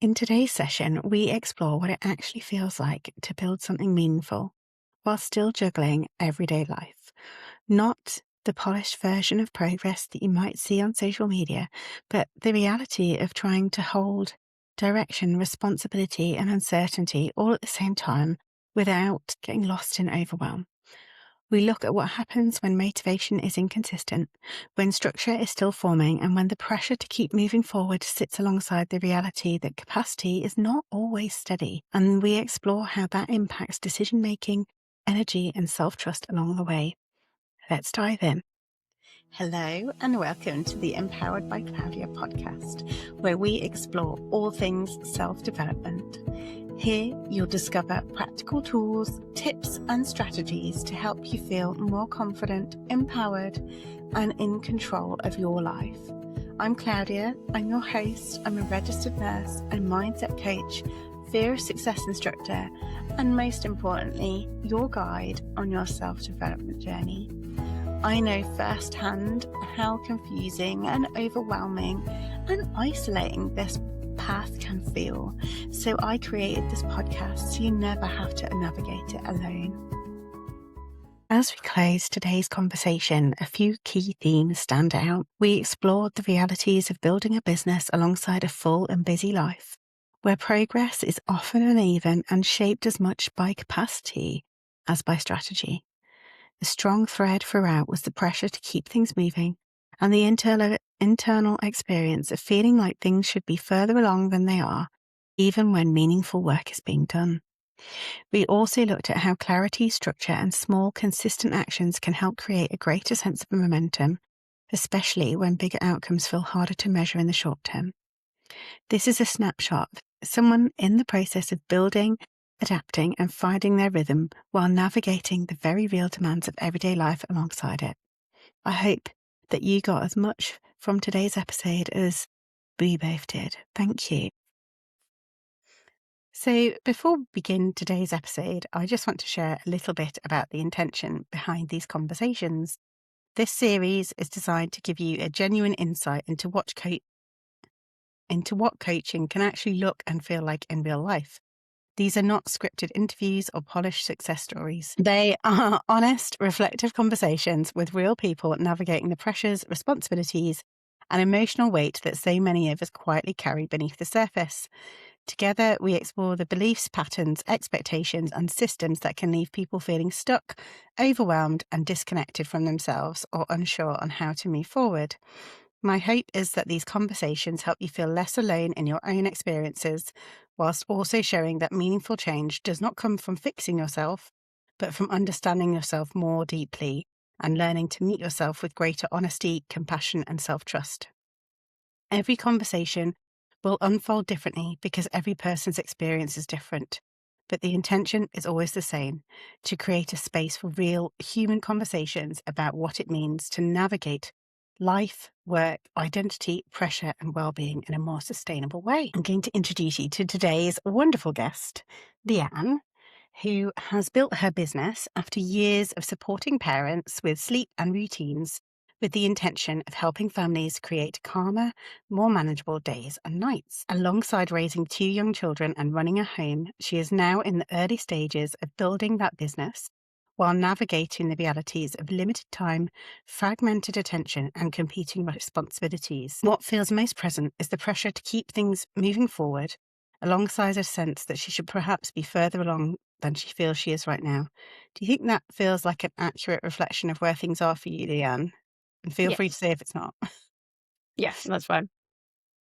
In today's session, we explore what it actually feels like to build something meaningful while still juggling everyday life. Not the polished version of progress that you might see on social media, but the reality of trying to hold direction, responsibility, and uncertainty all at the same time without getting lost in overwhelm. We look at what happens when motivation is inconsistent, when structure is still forming, and when the pressure to keep moving forward sits alongside the reality that capacity is not always steady. And we explore how that impacts decision making, energy, and self trust along the way. Let's dive in. Hello, and welcome to the Empowered by Claudia podcast, where we explore all things self development. Here, you'll discover practical tools, tips, and strategies to help you feel more confident, empowered, and in control of your life. I'm Claudia, I'm your host. I'm a registered nurse and mindset coach, fear of success instructor, and most importantly, your guide on your self-development journey. I know firsthand how confusing and overwhelming and isolating this path can feel. So I created this podcast so you never have to navigate it alone. As we close today's conversation, a few key themes stand out. We explored the realities of building a business alongside a full and busy life, where progress is often uneven and shaped as much by capacity as by strategy. The strong thread throughout was the pressure to keep things moving and the internal experience of feeling like things should be further along than they are, even when meaningful work is being done. We also looked at how clarity, structure, and small, consistent actions can help create a greater sense of momentum, especially when bigger outcomes feel harder to measure in the short term. This is a snapshot of someone in the process of building, adapting, and finding their rhythm while navigating the very real demands of everyday life alongside it. I hope that you got as much from today's episode as we both did. Thank you. So before we begin today's episode, I just want to share a little bit about the intention behind these conversations. This series is designed to give you a genuine insight into what coaching can actually look and feel like in real life. These are not scripted interviews or polished success stories. They are honest, reflective conversations with real people navigating the pressures, responsibilities, and emotional weight that so many of us quietly carry beneath the surface. Together, we explore the beliefs, patterns, expectations, and systems that can leave people feeling stuck, overwhelmed, and disconnected from themselves or unsure on how to move forward. My hope is that these conversations help you feel less alone in your own experiences, whilst also showing that meaningful change does not come from fixing yourself, but from understanding yourself more deeply and learning to meet yourself with greater honesty, compassion, and self-trust. Every conversation will unfold differently because every person's experience is different, but the intention is always the same: to create a space for real human conversations about what it means to navigate life, work, identity, pressure, and well-being in a more sustainable way. I'm going to introduce you to today's wonderful guest, Leanne, who has built her business after years of supporting parents with sleep and routines with the intention of helping families create calmer, more manageable days and nights. Alongside raising 2 young children and running a home, she is now in the early stages of building that business while navigating the realities of limited time, fragmented attention, and competing responsibilities. What feels most present is the pressure to keep things moving forward, alongside a sense that she should perhaps be further along than she feels she is right now. Do you think that feels like an accurate reflection of where things are for you, Leanne? And feel free to Yes. say if it's not. Yeah, that's fine.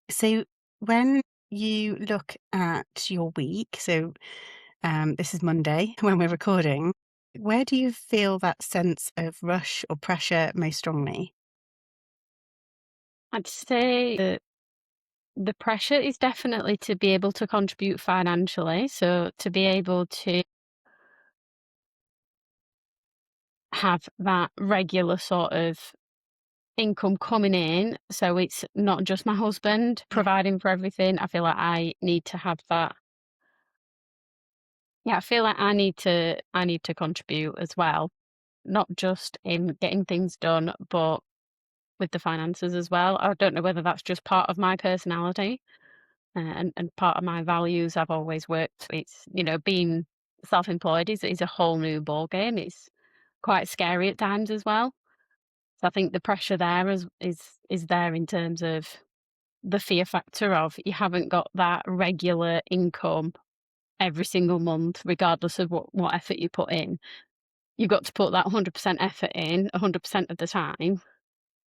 So when you look at your week, this is Monday when we're recording, where do you feel that sense of rush or pressure most strongly? I'd say that the pressure is definitely to be able to contribute financially. So to be able to have that regular sort of income coming in. So it's not just my husband Yeah. providing for everything. I feel like I need to have that. Yeah, I feel like I need to contribute as well, not just in getting things done, but with the finances as well. I don't know whether that's just part of my personality. and part of my values, I've always worked. It's, being self-employed is a whole new ball game. It's quite scary at times as well. So I think the pressure there is there in terms of the fear factor of you haven't got that regular income every single month, regardless of what effort you put in. You've got to put that 100% effort in 100% of the time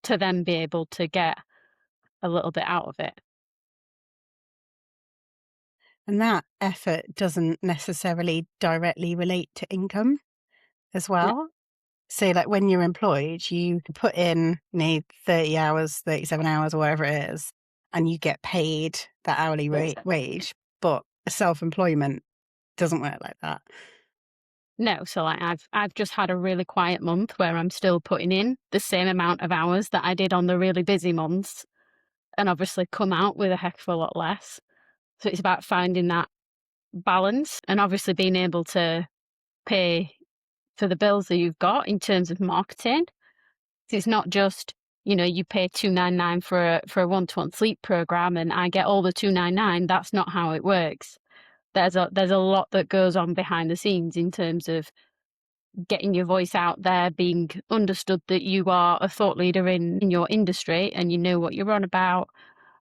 to then be able to get a little bit out of it. And that effort doesn't necessarily directly relate to income as No, well. So, like, when you're employed, you put in, 30 hours, 37 hours, or whatever it is, and you get paid that hourly that's rate it. wage, but self-employment doesn't work like that. No, so like I've just had a really quiet month where I'm still putting in the same amount of hours that I did on the really busy months, and obviously come out with a heck of a lot less. So it's about finding that balance and obviously being able to pay for the bills that you've got in terms of marketing. So it's not just, you pay 299 for a one-to-one sleep program and I get all the 299. That's not how it works. There's a lot that goes on behind the scenes in terms of getting your voice out there, being understood that you are a thought leader in your industry and you know what you're on about,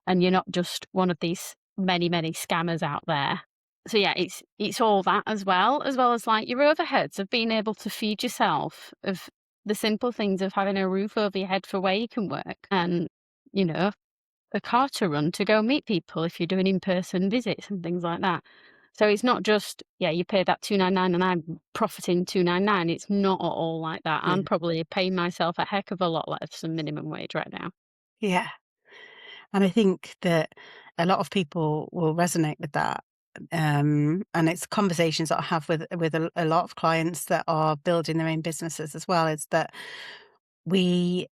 and you're not just one of these many, many scammers out there. So yeah, it's all that as well as like your overheads of being able to feed yourself, of the simple things of having a roof over your head for where you can work, and you know a car to run to go meet people if you're doing in-person visits and things like that. So it's not just, yeah, you pay that 299 and I'm profiting 299. It's not at all like that. Yeah. I'm probably paying myself a heck of a lot less than minimum wage right now. Yeah. And I think that a lot of people will resonate with that. And it's conversations that I have with a lot of clients that are building their own businesses as well, is that we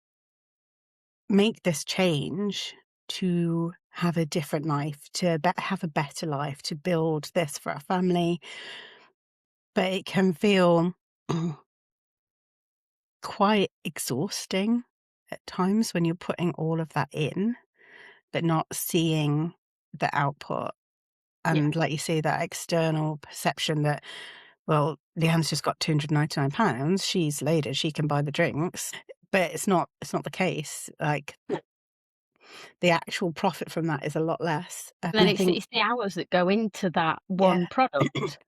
make this change to have a different life, to have a better life, to build this for our family. But it can feel quite exhausting at times when you're putting all of that in, but not seeing the output. Yeah. And like you say, that external perception that, well, Leanne's just got £299. She's later, she can buy the drinks. But it's not the case. Like, No. the actual profit from that is a lot less. And And then I think, it's the hours that go into that yeah, one product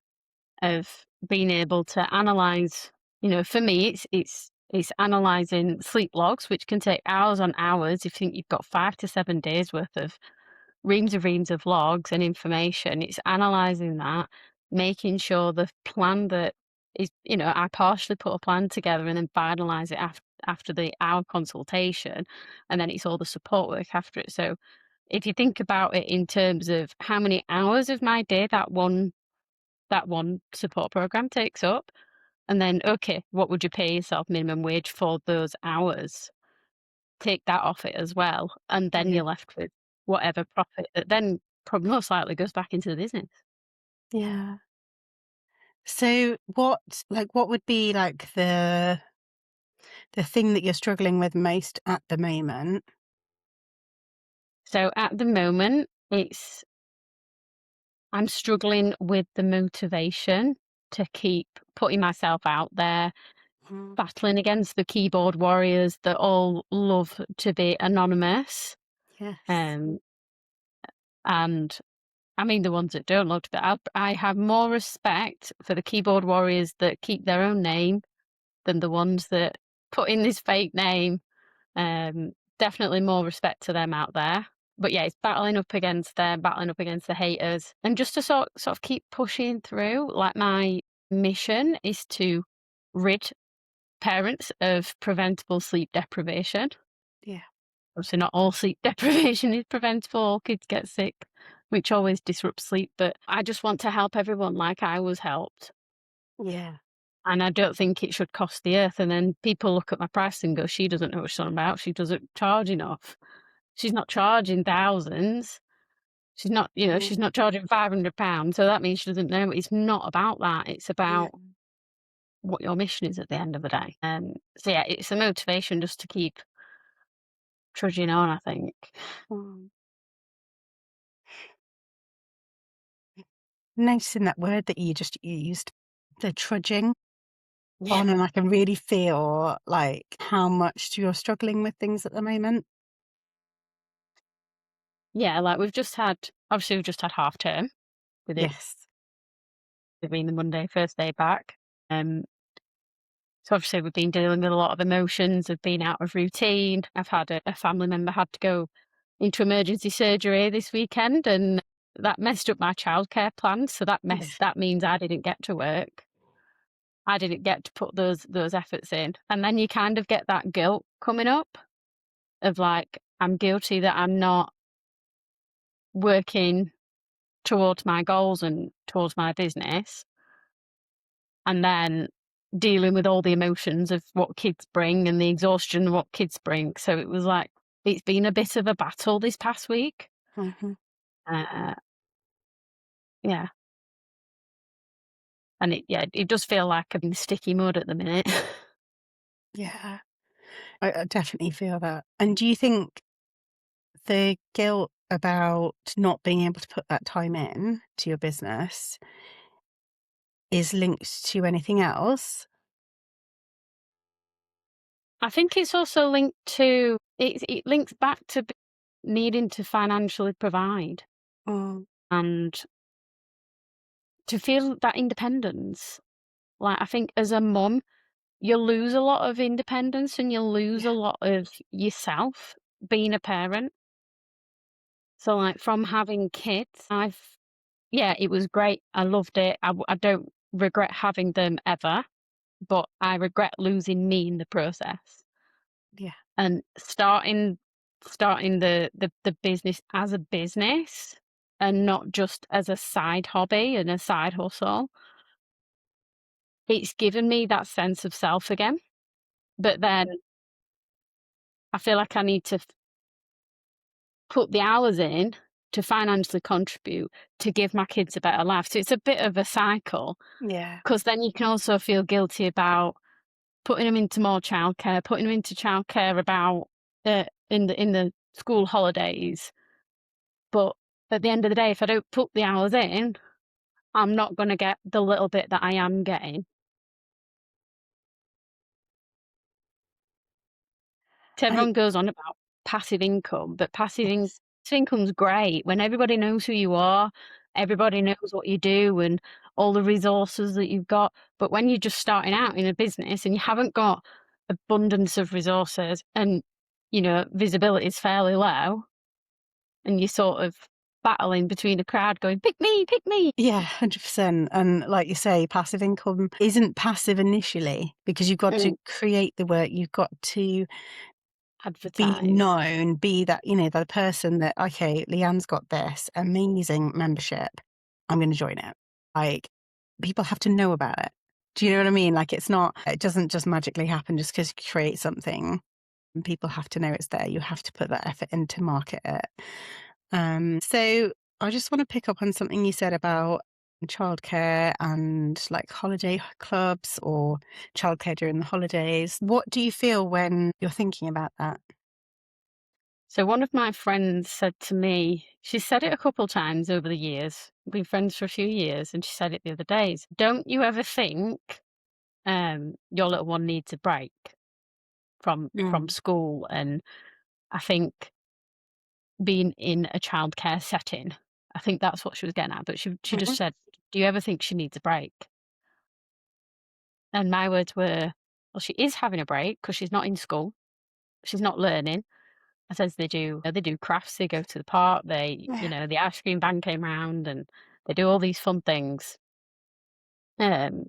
of being able to analyze, for me, it's analyzing sleep logs, which can take hours on hours. If you think you've got 5 to 7 days worth of reams of logs and information. It's analysing that, making sure the plan that is, I partially put a plan together and then finalise it after the hour consultation, and then it's all the support work after it. So if you think about it in terms of how many hours of my day that one support program takes up, and then okay, what would you pay yourself minimum wage for those hours? Take that off it as well, and then yeah, you're left with whatever profit that then most likely goes back into the business. yeah. So what would be like the thing that you're struggling with most at the moment? So at the moment, I'm struggling with the motivation to keep putting myself out there, Mm, battling against the keyboard warriors that all love to be anonymous, yes. um, and I mean the ones that don't love to be. I have more respect for the keyboard warriors that keep their own name than the ones that put in this fake name. Definitely more respect to them out there. But yeah, it's battling up against them, battling up against the haters, and just to sort of keep pushing through. Like my mission is to rid parents of preventable sleep deprivation. Yeah. Obviously, not all sleep deprivation is preventable. All kids get sick, which always disrupts sleep. But I just want to help everyone like I was helped. Yeah. And I don't think it should cost the earth. And then people look at my price and go, she doesn't know what she's on about. She doesn't charge enough. She's not charging thousands. Mm, She's not charging £500. So that means she doesn't know. It's not about that. It's yeah. about what your mission is at the end of the day. So yeah, it's a motivation just to keep trudging on, I think. Mm. noticing that word that you just used, the trudging Yeah. on, and I can really feel, like, how much you're struggling with things at the moment. Yeah, like, we've just had half term with it Yes. being the Monday, first day back. Um, so obviously we've been dealing with a lot of emotions of being out of routine. I've had a family member had to go into emergency surgery this weekend, and that messed up my childcare plans, so Yeah. that means I didn't get to work. I didn't get to put those efforts in, and then you kind of get that guilt coming up of, like, I'm guilty that I'm not working towards my goals and towards my business, and then dealing with all the emotions of what kids bring and the exhaustion of what kids bring. So it was like it's been a bit of a battle this past week. Mhm. Uh, yeah, and it does feel like I'm in sticky mud at the minute. Yeah. I definitely feel that. And do you think the guilt about not being able to put that time in to your business is linked to anything else? I think it's also linked to it links back to needing to financially provide Mm, and to feel that independence. Like I think as a mum, you lose a lot of independence and you lose yeah, a lot of yourself being a parent. So, yeah, like, from having kids, yeah, it was great. I loved it. I don't regret having them ever, but I regret losing me in the process. yeah, And starting the business as a business and not just as a side hobby and a side hustle, it's given me that sense of self again. But then I feel like I need to put the hours in to financially contribute to give my kids a better life. So it's a bit of a cycle yeah, because then you can also feel guilty about putting them into more childcare, putting them into childcare about in the school holidays. But at the end of the day, if I don't put the hours in, I'm not going to get the little bit that I am getting. So and everyone goes on about passive income, but yes, passive income's great when everybody knows who you are, everybody knows what you do and all the resources that you've got. But when you're just starting out in a business and you haven't got abundance of resources and, visibility is fairly low and you're sort of battling between a crowd going, pick me, yeah, 100%. And like you say, passive income isn't passive initially because you've got to mm, create the work. You've got to be advertise. known, be that, the person that, okay, Leanne's got this amazing membership. I'm going to join it. Like, people have to know about it. Do you know what I mean? Like, it doesn't just magically happen just because you create something. And people have to know it's there. You have to put that effort in to market it. So I just want to pick up on something you said about childcare and like holiday clubs or childcare during the holidays. What do you feel when you're thinking about that? So one of my friends said to me, she said it a couple times over the years. We've been friends for a few years, and she said it the other days. Don't you ever think your little one needs a break from Mm. school? And I think being in a childcare setting, I think that's what she was getting at. But she just Mhm. said, "Do you ever think she needs a break?" And my words were, "Well, she is having a break because she's not in school. She's not learning." I says they do crafts, they go to the park, Yeah. the ice cream van came round and they do all these fun things. Um,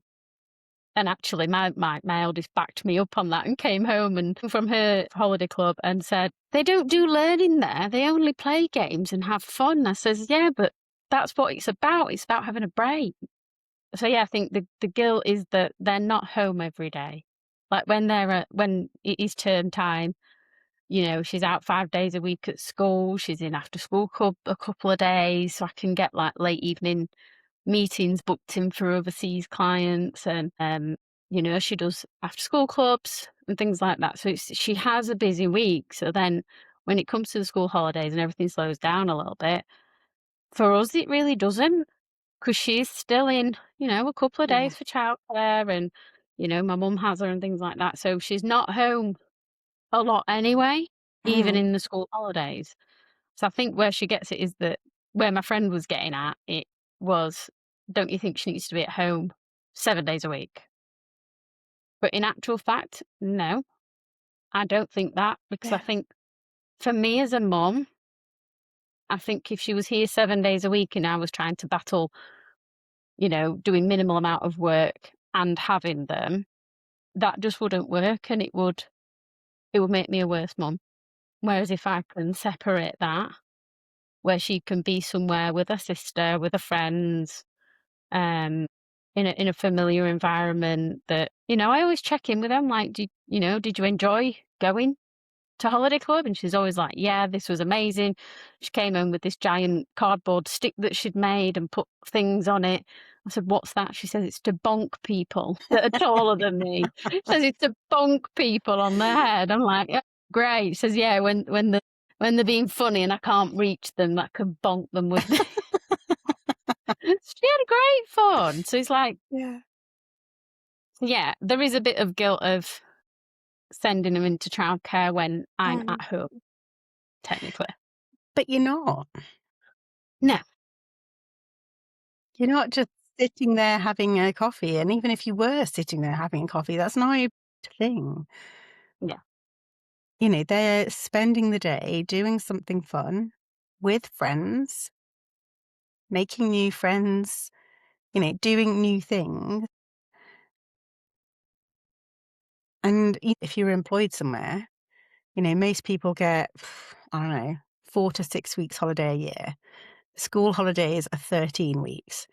and actually my eldest backed me up on that and came home and from her holiday club and said, "They don't do learning there. They only play games and have fun." I says, "Yeah, but that's what it's about. It's about having a break." So yeah, I think the guilt is that they're not home every day. Like when it is term time, she's out 5 days a week at school. She's in after school club a couple of days, so I can get, like, late evening meetings booked in for overseas clients and, she does after school clubs and things like that. So she has a busy week. So then when it comes to the school holidays and everything slows down a little bit, for us, it really doesn't. 'cause she's still in, a couple of Yeah. days for childcare and, my mum has her and things like that, so she's not home a lot anyway, even Mm. in the school holidays. So I think where she gets it is that where my friend was getting at it was, "Don't you think she needs to be at home 7 days a week?" But in actual fact, no, I don't think that, because I Yeah. think for me as a mum, I think if she was here 7 days a week and I was trying to battle, doing minimal amount of work and having them, that just wouldn't work, and it would make me a worse mum. Whereas if I can separate that, where she can be somewhere with her sister, with her friends, in a familiar environment that, I always check in with them, like, did you enjoy going to holiday club?" And she's always like, "Yeah, this was amazing." She came home with this giant cardboard stick that she'd made and put things on it. I said, "What's that?" She says, "It's to bonk people that are taller than me." She says, "It's to bonk people on their head." I'm like, "Yeah, great." She says, "Yeah, when they're being funny and I can't reach them, I can bonk them with." She had great fun. So it's like, Yeah. yeah, there is a bit of guilt of sending them into childcare when I'm Mm. at home, technically. But you're not. No. You're not just sitting there having a coffee, and even if you were sitting there having a coffee, that's not a thing. Yeah. They're spending the day doing something fun with friends, making new friends, doing new things. And if you're employed somewhere, most people get, I don't know, 4 to 6 weeks holiday a year. School holidays are 13 weeks.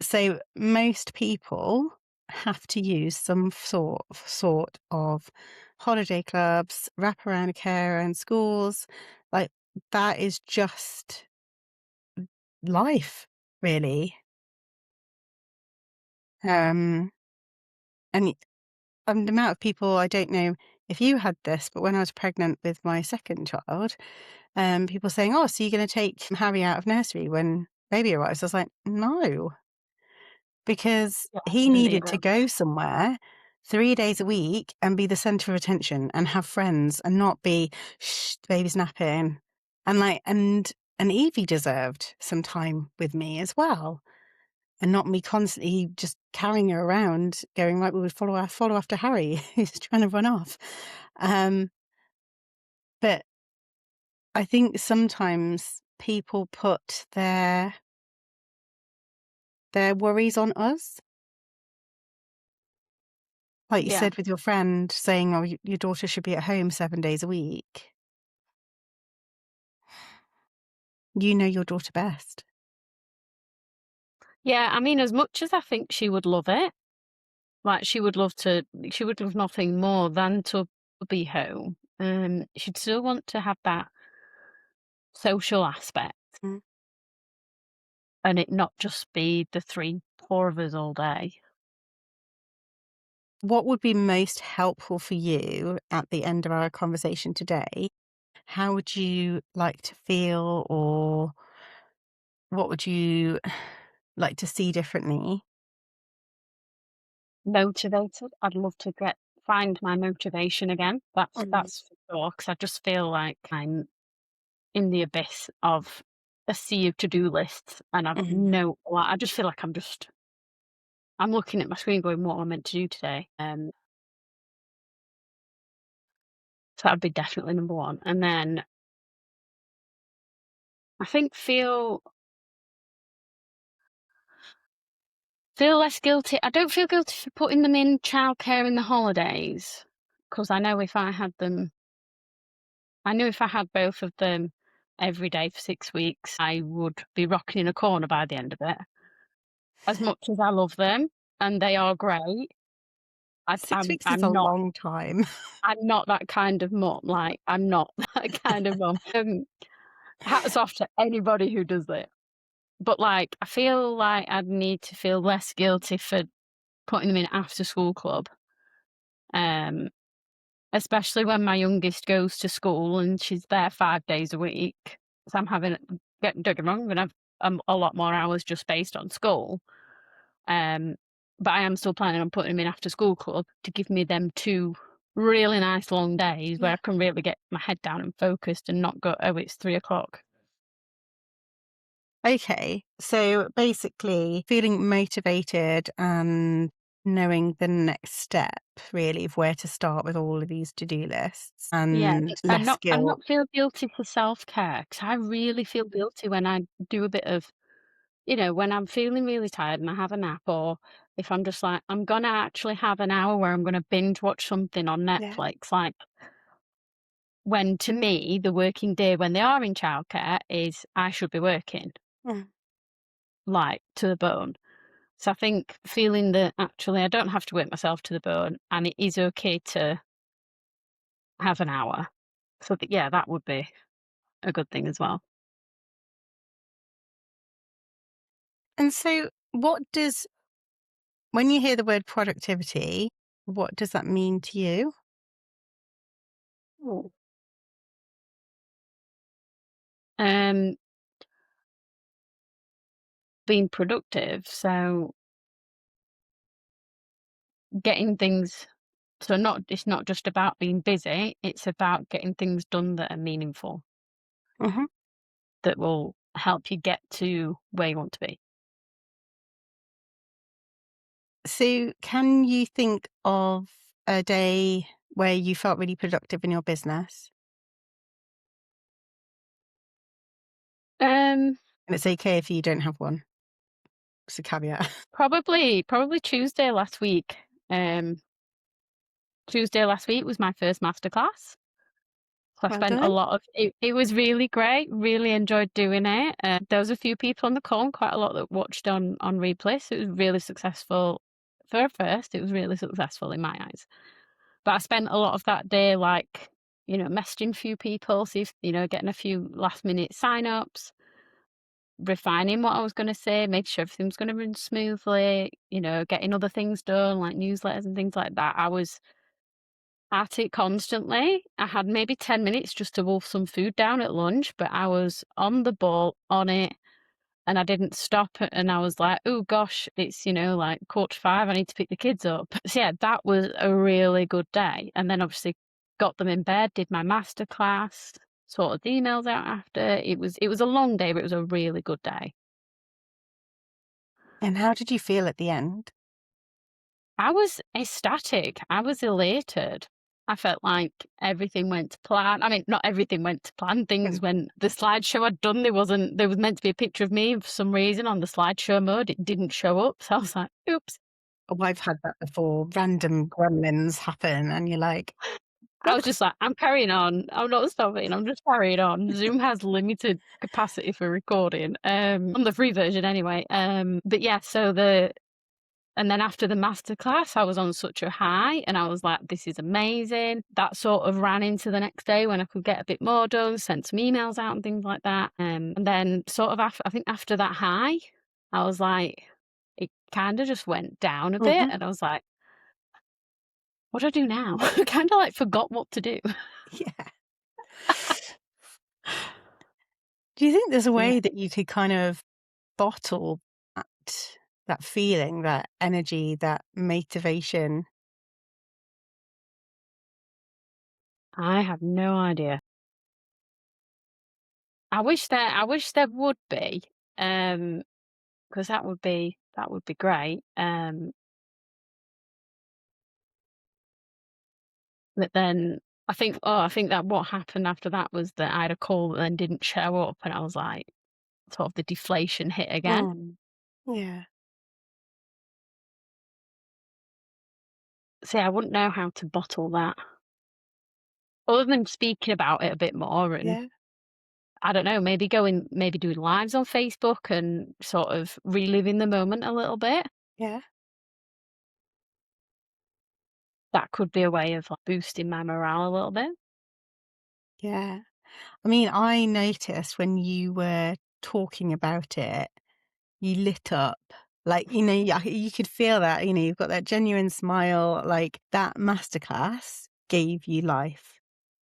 So most people have to use some sort of holiday clubs, wraparound care and schools. Like, that is just life, really. Um, and the amount of people, I don't know if you had this, but when I was pregnant with my second child, people saying, "Oh, so you're going to take Harry out of nursery when baby arrives?" I was like, "No." Because Yeah, I he couldn't needed to either. go somewhere 3 days a week and be the center of attention and have friends and not be, "Shh, the baby's napping." And Evie deserved some time with me as well, and not me constantly just carrying her around going, "Right, we would follow after Harry who's trying to run off." Um, but I think sometimes people put their worries on us. Like you Yeah. said with your friend saying, "Oh, your daughter should be at home 7 days a week." You know your daughter best. Yeah, I mean, as much as I think she would love it, like, she would love nothing more than to be home, she'd still want to have that social aspect Mm. and it not just be the 3, 4 of us all day. What would be most helpful for you at the end of our conversation today? How would you like to feel, or what would you like to see differently? Motivated. I'd love to get find my motivation again. That's Mm, that's for sure. Because I just feel like I'm in the abyss of a sea of to-do lists, and I've mhm. no like, I just feel like I'm looking at my screen going, "What am I meant to do today?" So that'd be definitely number 1. And then I think feel less guilty. I don't feel guilty for putting them in childcare in the holidays, because I knew if I had both of them every day for 6 weeks, I would be rocking in a corner by the end of it. As much as I love them and they are great, 6 weeks is a long time. I'm not that kind of mum, like, I'm not that kind of mum. Hats off to anybody who does it. But, like, I feel like I'd need to feel less guilty for putting them in after school club, um, especially when my youngest goes to school and she's there 5 days a week. So I'm having don't get me wrong, I'm gonna have a lot more hours just based on school. Um, but I am still planning on putting him in after school club to give me them 2 really nice long days where Yeah. I can really get my head down and focused and not go, "Oh, it's 3 o'clock." Okay. So basically, feeling motivated and knowing the next step, really, of where to start with all of these to-do lists Yeah, and and less not guilt. feel guilty for self-care, 'cause I really feel guilty when I do a bit of, when I'm feeling really tired and I have a nap, or if I'm just like, I'm gonna actually have an hour where I'm gonna binge watch something on Yeah. Netflix, like, when to me, the working day when they are in childcare is I should be working, Mm. like, to the bone. So I think feeling that actually I don't have to work myself to the bone and it is okay to have an hour. So that, yeah, that would be a good thing as well. And so when you hear the word productivity, what does that mean to you? Ooh. Um, being productive, so getting things, so not it's not just about being busy, it's about getting things done that are meaningful, Mhm. that will help you get to where you want to be. So can you think of a day where you felt really productive in your business? Um, And it's okay if you don't have one. It's a caveat. probably Tuesday last week. Um, Tuesday last week was my first masterclass. So I Well spent a done. lot of it. It was really great. Really enjoyed doing it. There was a few people on the call, and quite a lot that watched on replay. So it was really successful. For a first, it was really successful in my eyes. But I spent a lot of that day, like, messaging a few people, see if, getting a few last minute sign-ups, refining what I was gonna say, make sure everything was gonna run smoothly, getting other things done, like newsletters and things like that. I was at it constantly. I had maybe 10 minutes just to wolf some food down at lunch, but I was on the ball, on it, and I didn't stop, and I was like, "Oh gosh, it's, like 4:45, I need to pick the kids up." So yeah, that was a really good day. And then obviously got them in bed, did my masterclass, sorted the emails out after. It was a long day, but it was a really good day. And how did you feel at the end? I was ecstatic. I was elated. I felt like everything went to plan. I mean, not everything went to plan. Things Mm. when the slideshow I'd done, there was meant to be a picture of me for some reason on the slideshow mode. It didn't show up. So I was like, oops. Oh, I've had that before. Random gremlins happen and you're like, I was "What?" just like, I'm carrying on. I'm not stopping. I'm just carrying on. Zoom has limited capacity for recording, on the free version anyway. But yeah, and then after the masterclass, I was on such a high and I was like, this is amazing. That sort of ran into the next day when I could get a bit more done, sent some emails out and things like that. And then sort of after, I think after that high, I was like, it kind of just went down a bit. Mhm. And I was like, what do I do now? I kind of like forgot what to do. Yeah. Do you think there's a So yeah, way that you could kind of bottle that feeling, that energy, that motivation? I have no idea. I wish there would be, because that would be great. But then I think that what happened after that was that I had a call that then didn't show up, and I was like, sort of the deflation hit again. Mm. Yeah. See, I wouldn't know how to bottle that other than speaking about it a bit more, and Yeah. I don't know, maybe doing lives on Facebook and sort of reliving the moment a little bit. Yeah. That could be a way of, like, boosting my morale a little bit. Yeah. I mean, I noticed when you were talking about it, you lit up. Like, you could feel that, you've got that genuine smile, like that masterclass gave you life.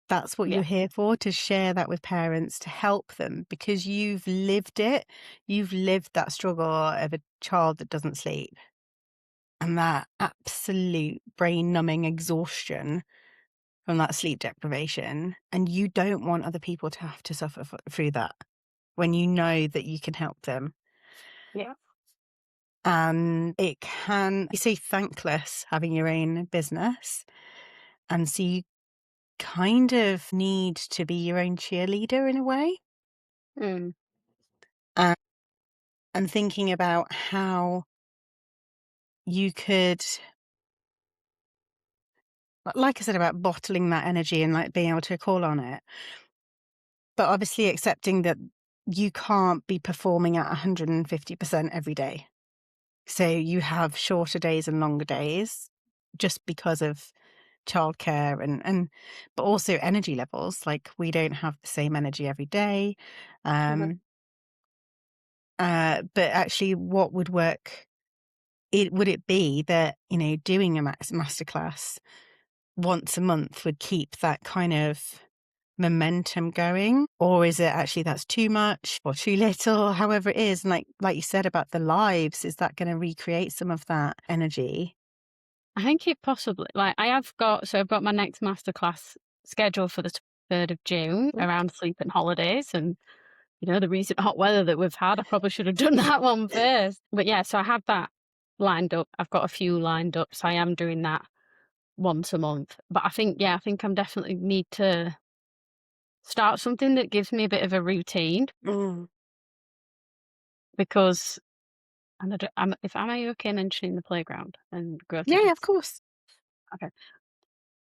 That's what you're Yeah. here for, to share that with parents, to help them because you've lived it. You've lived that struggle of a child that doesn't sleep and that absolute brain numbing exhaustion from that sleep deprivation. And you don't want other people to have to suffer through that when you know that you can help them. Yeah. And it can be so thankless having your own business. And so you kind of need to be your own cheerleader in a way. Mm. And, and thinking about how you could, like I said, about bottling that energy and like being able to call on it, but obviously accepting that you can't be performing at 150% every day. So you have shorter days and longer days just because of childcare and but also energy levels. Like we don't have the same energy every day. Mhm. Um but actually what would work it would it be that, doing a masterclass once a month would keep that kind of momentum going? Or is it actually that's too much or too little, however it is? And like you said about the lives, is that going to recreate some of that energy? I think it possibly like, I've got my next masterclass scheduled for the 3rd of June Mm. around sleep and holidays and, the recent hot weather that we've had. I probably should have done that one first. But yeah, so I have that lined up. I've got a few lined up, so I am doing that once a month. But I think I'm definitely need to start something that gives me a bit of a routine Mm. because and I don't, am I okay mentioning the playground and growth Yeah, of nest? course. Okay.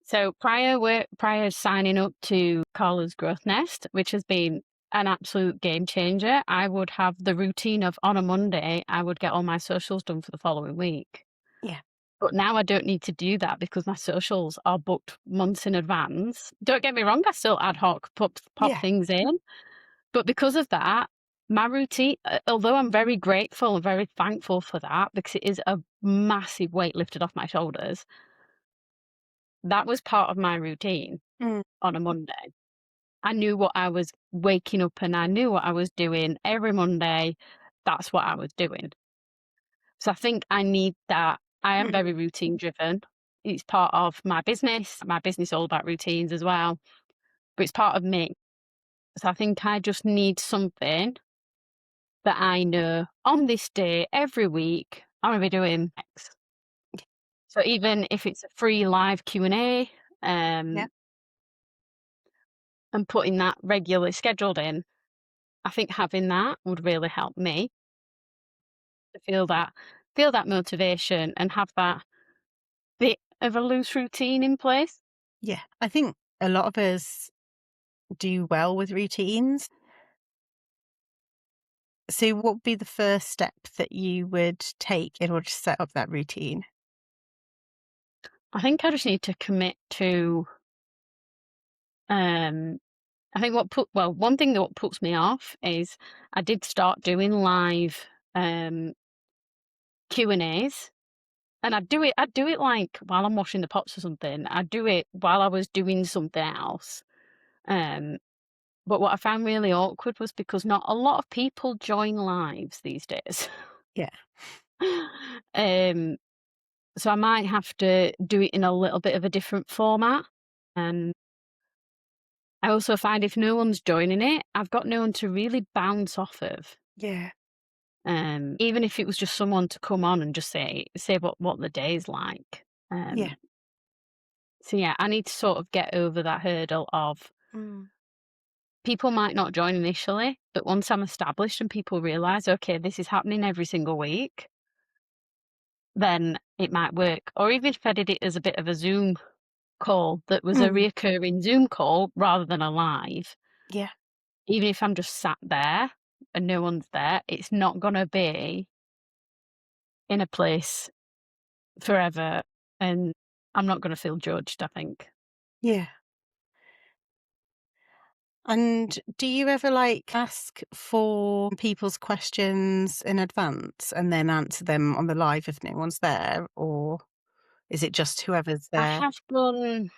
So prior signing up to Carla's Growth Nest, which has been an absolute game changer, I would have the routine of on a Monday, I would get all my socials done for the following week. Yeah. But now I don't need to do that because my socials are booked months in advance. Don't get me wrong, I still ad hoc pop Yeah. things in, but because of that, my routine, although I'm very grateful and very thankful for that because it is a massive weight lifted off my shoulders, that was part of my routine Mm. on a Monday. I knew what I was waking up and I knew what I was doing every Monday. That's what I was doing. So I think I need that. I am Mhm. very routine driven. It's part of my business. My business is all about routines as well, but it's part of me. So I think I just need something that I know on this day every week I'm gonna be doing X. So even if it's a free live Q&A, Yeah. um, and putting that regularly scheduled in, I think having that would really help me to feel that motivation and have that bit of a loose routine in place. Yeah. I think a lot of us do well with routines. So what would be the first step that you would take in order to set up that routine? I think I just need to commit to, um, I think one thing that what puts me off is I did start doing live, Q&As, and I'd do it, like, while I'm washing the pots or something. I'd do it while I was doing something else, um, but what I found really awkward was because not a lot of people join lives these days. Yeah. Um, so I might have to do it in a little bit of a different format. I also find if no one's joining it, I've got no one to really bounce off of. Yeah. Even if it was just someone to come on and just say what the day's like. Yeah. So yeah, I need to sort of get over that hurdle of Mm. people might not join initially, but once I'm established and people realize, okay, this is happening every single week, then it might work. Or even if I did it as a bit of a Zoom call that was a Mm. reoccurring Zoom call rather than a live, Yeah. even if I'm just sat there and no one's there, it's not gonna be in a place forever, and I'm not gonna feel judged, I think. Yeah. And do you ever ask for people's questions in advance and then answer them on the live if no one's there? Or is it just whoever's I there? have done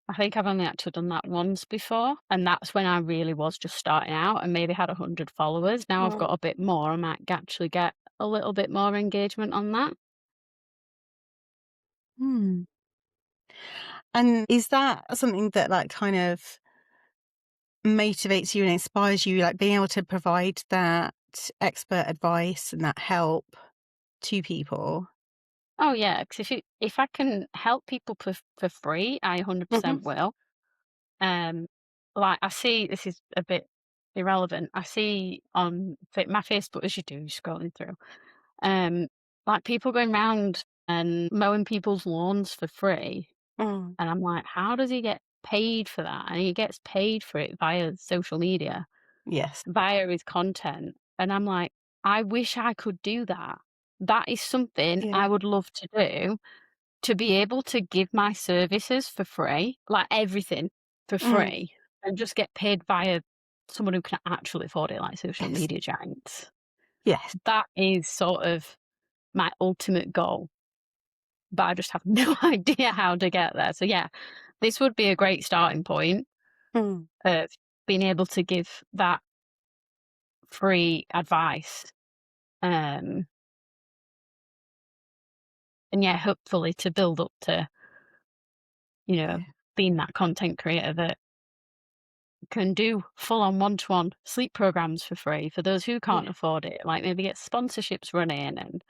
I think I've only actually done that once before, and that's when I really was just starting out and maybe had 100 followers. Now I've Mm. got a bit more, I might actually get a little bit more engagement on that. Hmm. And is that something that, like, kind of motivates you and inspires you, like, being able to provide that expert advice and that help to people? Oh yeah, because if I can help people for free, I Mhm. 100% will. Um, like I see this is a bit irrelevant. I see on my Facebook as you do, scrolling through, um, like people going round and mowing people's lawns for free, Mm. and I'm like, how does he get paid for that? And he gets paid for it via social media, Yes. via his content, and I'm like, I wish I could do that. That is something Yeah. I would love to do, to be able to give my services for free, like everything for Mm. free, and just get paid via someone who can actually afford it, like social Yes. media giants. Yes. That is sort of my ultimate goal, but I just have no idea how to get there. So yeah, this would be a great starting point Mm. of being able to give that free advice. Um, and yeah, hopefully to build up to, you know, Yeah. being that content creator that can do full on one-to-one sleep programs for free for those who can't Yeah. afford it, like maybe get sponsorships running and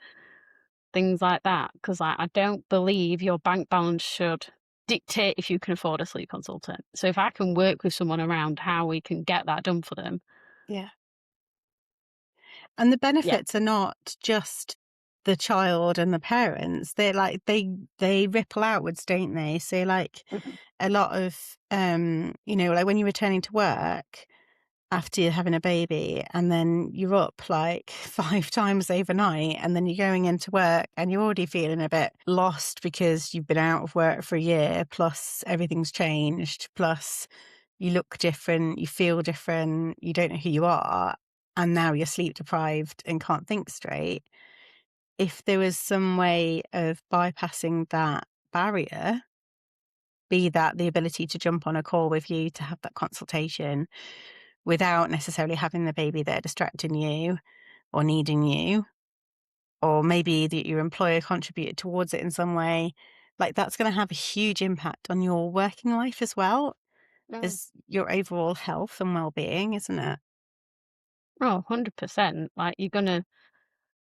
things like that. Because I don't believe your bank balance should dictate if you can afford a sleep consultant. So if I can work with someone around how we can get that done for them, Yeah. And the yeah. benefits are not just the child and the parents. They're like they ripple outwards, don't they? So, like, Mhm. a lot of, like when you're returning to work after you're having a baby and then you're up like 5 times overnight, and then you're going into work and you're already feeling a bit lost because you've been out of work for a year, plus everything's changed, plus you look different, you feel different, you don't know who you are, and now you're sleep deprived and can't think straight. If there was some way of bypassing that barrier, be that the ability to jump on a call with you to have that consultation without necessarily having the baby there distracting you or needing you, or maybe that your employer contributed towards it in some way, like, that's going to have a huge impact on your working life as well Mm. as your overall health and well-being, isn't it? Oh, 100%. Like you're gonna,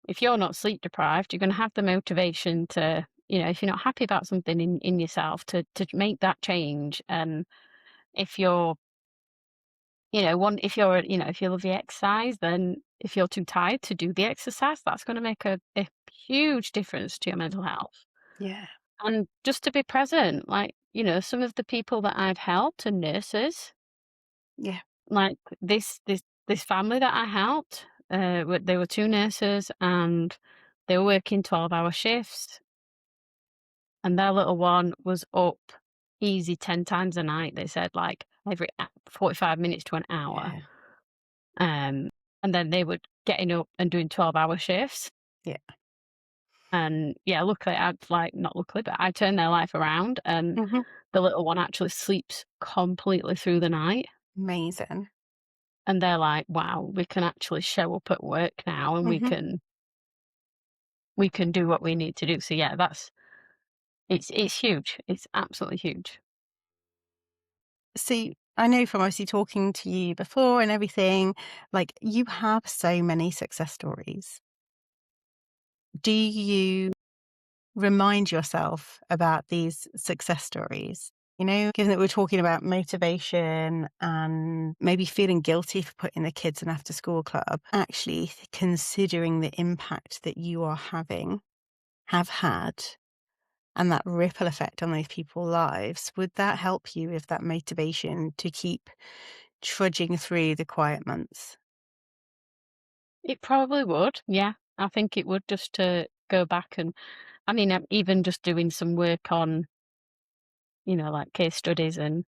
if you're not sleep deprived, you're gonna have the motivation to, if you're not happy about something in yourself, to make that change. And if you're one if you're if you love the exercise, then if you're too tired to do the exercise, that's gonna make a huge difference to your mental health. Yeah. And just to be present, like, some of the people that I've helped are nurses. Yeah. Like this family that I helped, they were 2 nurses and they were working 12-hour shifts, and their little one was up easy 10 times a night, they said, like, every 45 minutes to an hour. Yeah. Um, and then they were getting up and doing 12-hour shifts. Yeah. And yeah, luckily I'd like not luckily, but I turned their life around and Mhm. the little one actually sleeps completely through the night. Amazing. And they're like, wow, we can actually show up at work now and we Mhm. can we can do what we need to do. So yeah, it's huge. It's absolutely huge. See, I know from obviously talking to you before and everything, like, you have so many success stories. Do you remind yourself about these success stories? Given that we're talking about motivation and maybe feeling guilty for putting the kids in after school club, actually considering the impact that you are having, have had, and that ripple effect on those people's lives, would that help you with that motivation to keep trudging through the quiet months? It probably would. Yeah. I think it would, just to go back and I mean, I'm even just doing some work on, like case studies and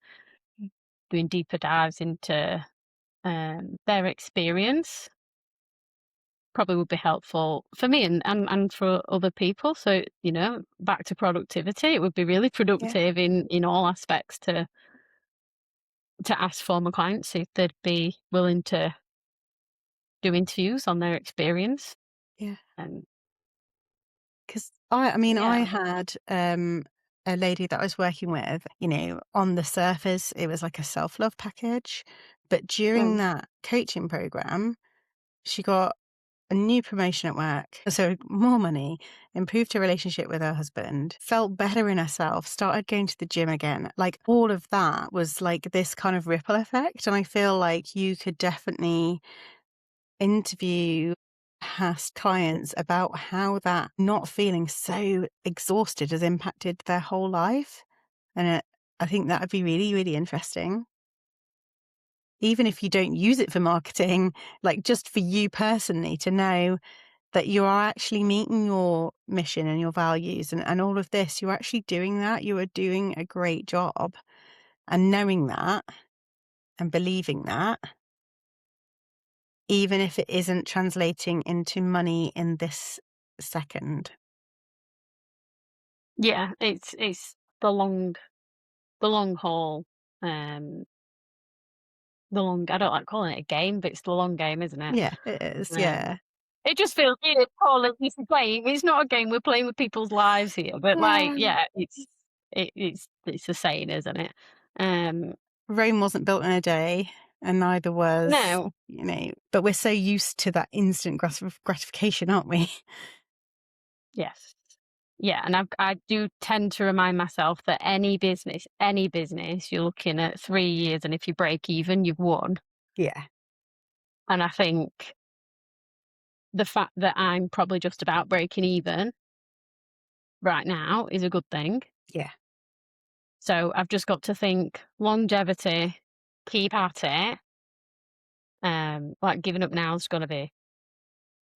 doing deeper dives into their experience. probably would be helpful for me and for other people. So, back to productivity, it would be really Yeah, productive in all aspects to ask former clients if they'd be willing to do interviews on their experience. yeah. And 'Cause I yeah. had, a lady that I was working with, on the surface, it was like a self-love package, but during Mm. that coaching program, she got a new promotion at work, so more money, improved her relationship with her husband, felt better in herself, started going to the gym again. Like, all of that was like this kind of ripple effect, and I feel like you could definitely interview past clients about how that not feeling so exhausted has impacted their whole life. And I think that would be really, really interesting. Even if you don't use it for marketing, like just for you personally to know that you are actually meeting your mission and your values and all of this, you're actually doing that. You are doing a great job. And knowing that and believing that, even if it isn't translating into money in this second. Yeah, it's the long haul, um, I don't like calling it a game, but it's the long game, isn't it? Yeah, it is, Um, yeah. it just feels weird calling this a game. It's not a game, we're playing with people's lives here, but, like, Yeah. yeah, it's a saying, isn't it? Um, Rome wasn't built in a day, and neither was, no. but we're so used to that instant gratification, aren't we? Yes. Yeah, and I do tend to remind myself that any business, you're looking at 3 years, and if you break even, you've won. Yeah, And I think the fact that I'm probably just about breaking even right now is a good thing. yeah. So I've just got to think longevity, keep at it. Like giving up now is gonna be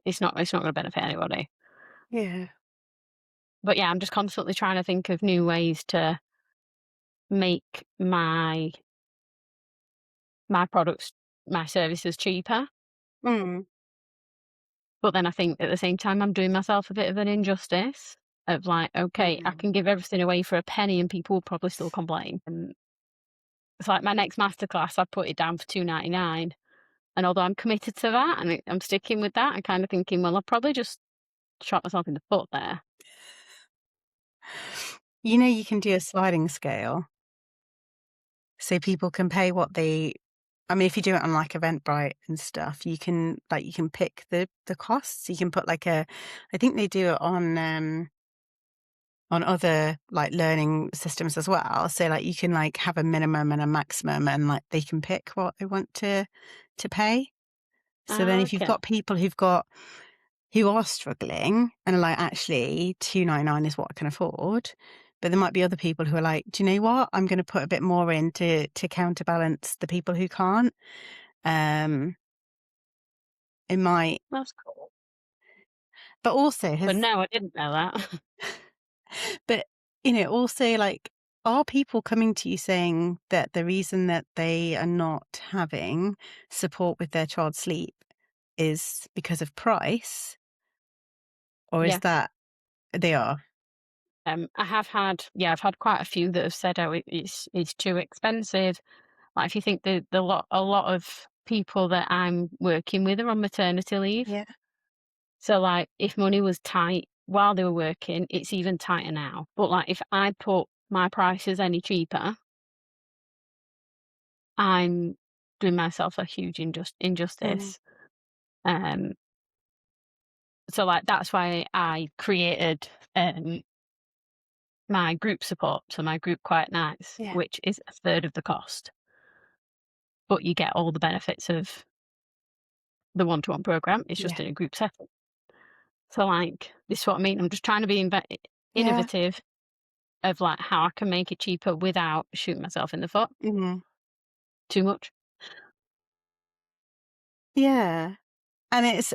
it's not gonna benefit anybody. Yeah. But yeah, I'm just constantly trying to think of new ways to make my products, my services cheaper. Mm. But then I think at the same time I'm doing myself a bit of an injustice of like, okay, I Mm. can give everything away for a penny and people will probably still complain. And it's like my next masterclass, I put it down for 2.99. And although I'm committed to that and I'm sticking with that, I'm kind of thinking, well, I'll probably just shot myself in the foot there. You can do a sliding scale, so people can pay what they if you do it on, like, Eventbrite and stuff, you can pick the costs. You can put, like, I think they do it on other, like, learning systems as well. So, like, you can, like, have a minimum and a maximum, and, like, they can pick what they want to pay. So then if you've Okay. got people who are struggling and are like, "Actually, 2.99 is what I can afford," but there might be other people who are like, "Do you know what? I'm gonna put a bit more in to counterbalance the people who can't." Um, it might That's cool. but also But has no, I didn't know that. but, also, like, are people coming to you saying that the reason that they are not having support with their child's sleep is because of price, or is Yes. that they are? I've had quite a few that have said, "Oh, it's too expensive." Like, if you think a lot of people that I'm working with are on maternity leave. Yeah. So, like, if money was tight while they were working, it's even tighter now. But, like, if I put my prices any cheaper, I'm doing myself a huge Mm. injustice. Um, so, like, that's why I created, my group support, so my group quiet nights, Yeah. which is a third of the cost, but you get all the benefits of the one-to-one program. It's Yeah. just in a group setting. So, like, this is what I mean. I'm just trying to be Yeah. innovative of, like, how I can make it cheaper without shooting myself in the foot Mhm. too much. Yeah. And it's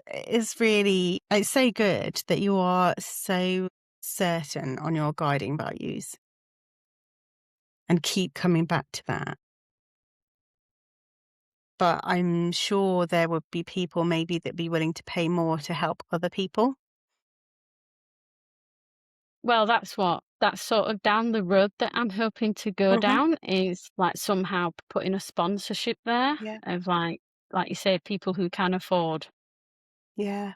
so good that you are so certain on your guiding values and keep coming back to that. but I'm sure there would be people maybe that'd be willing to pay more to help other people. Well, that's sort of down the road that I'm hoping to go Mhm. down, is, like, somehow putting a sponsorship there Yeah. of, like you say, people who can afford Yeah.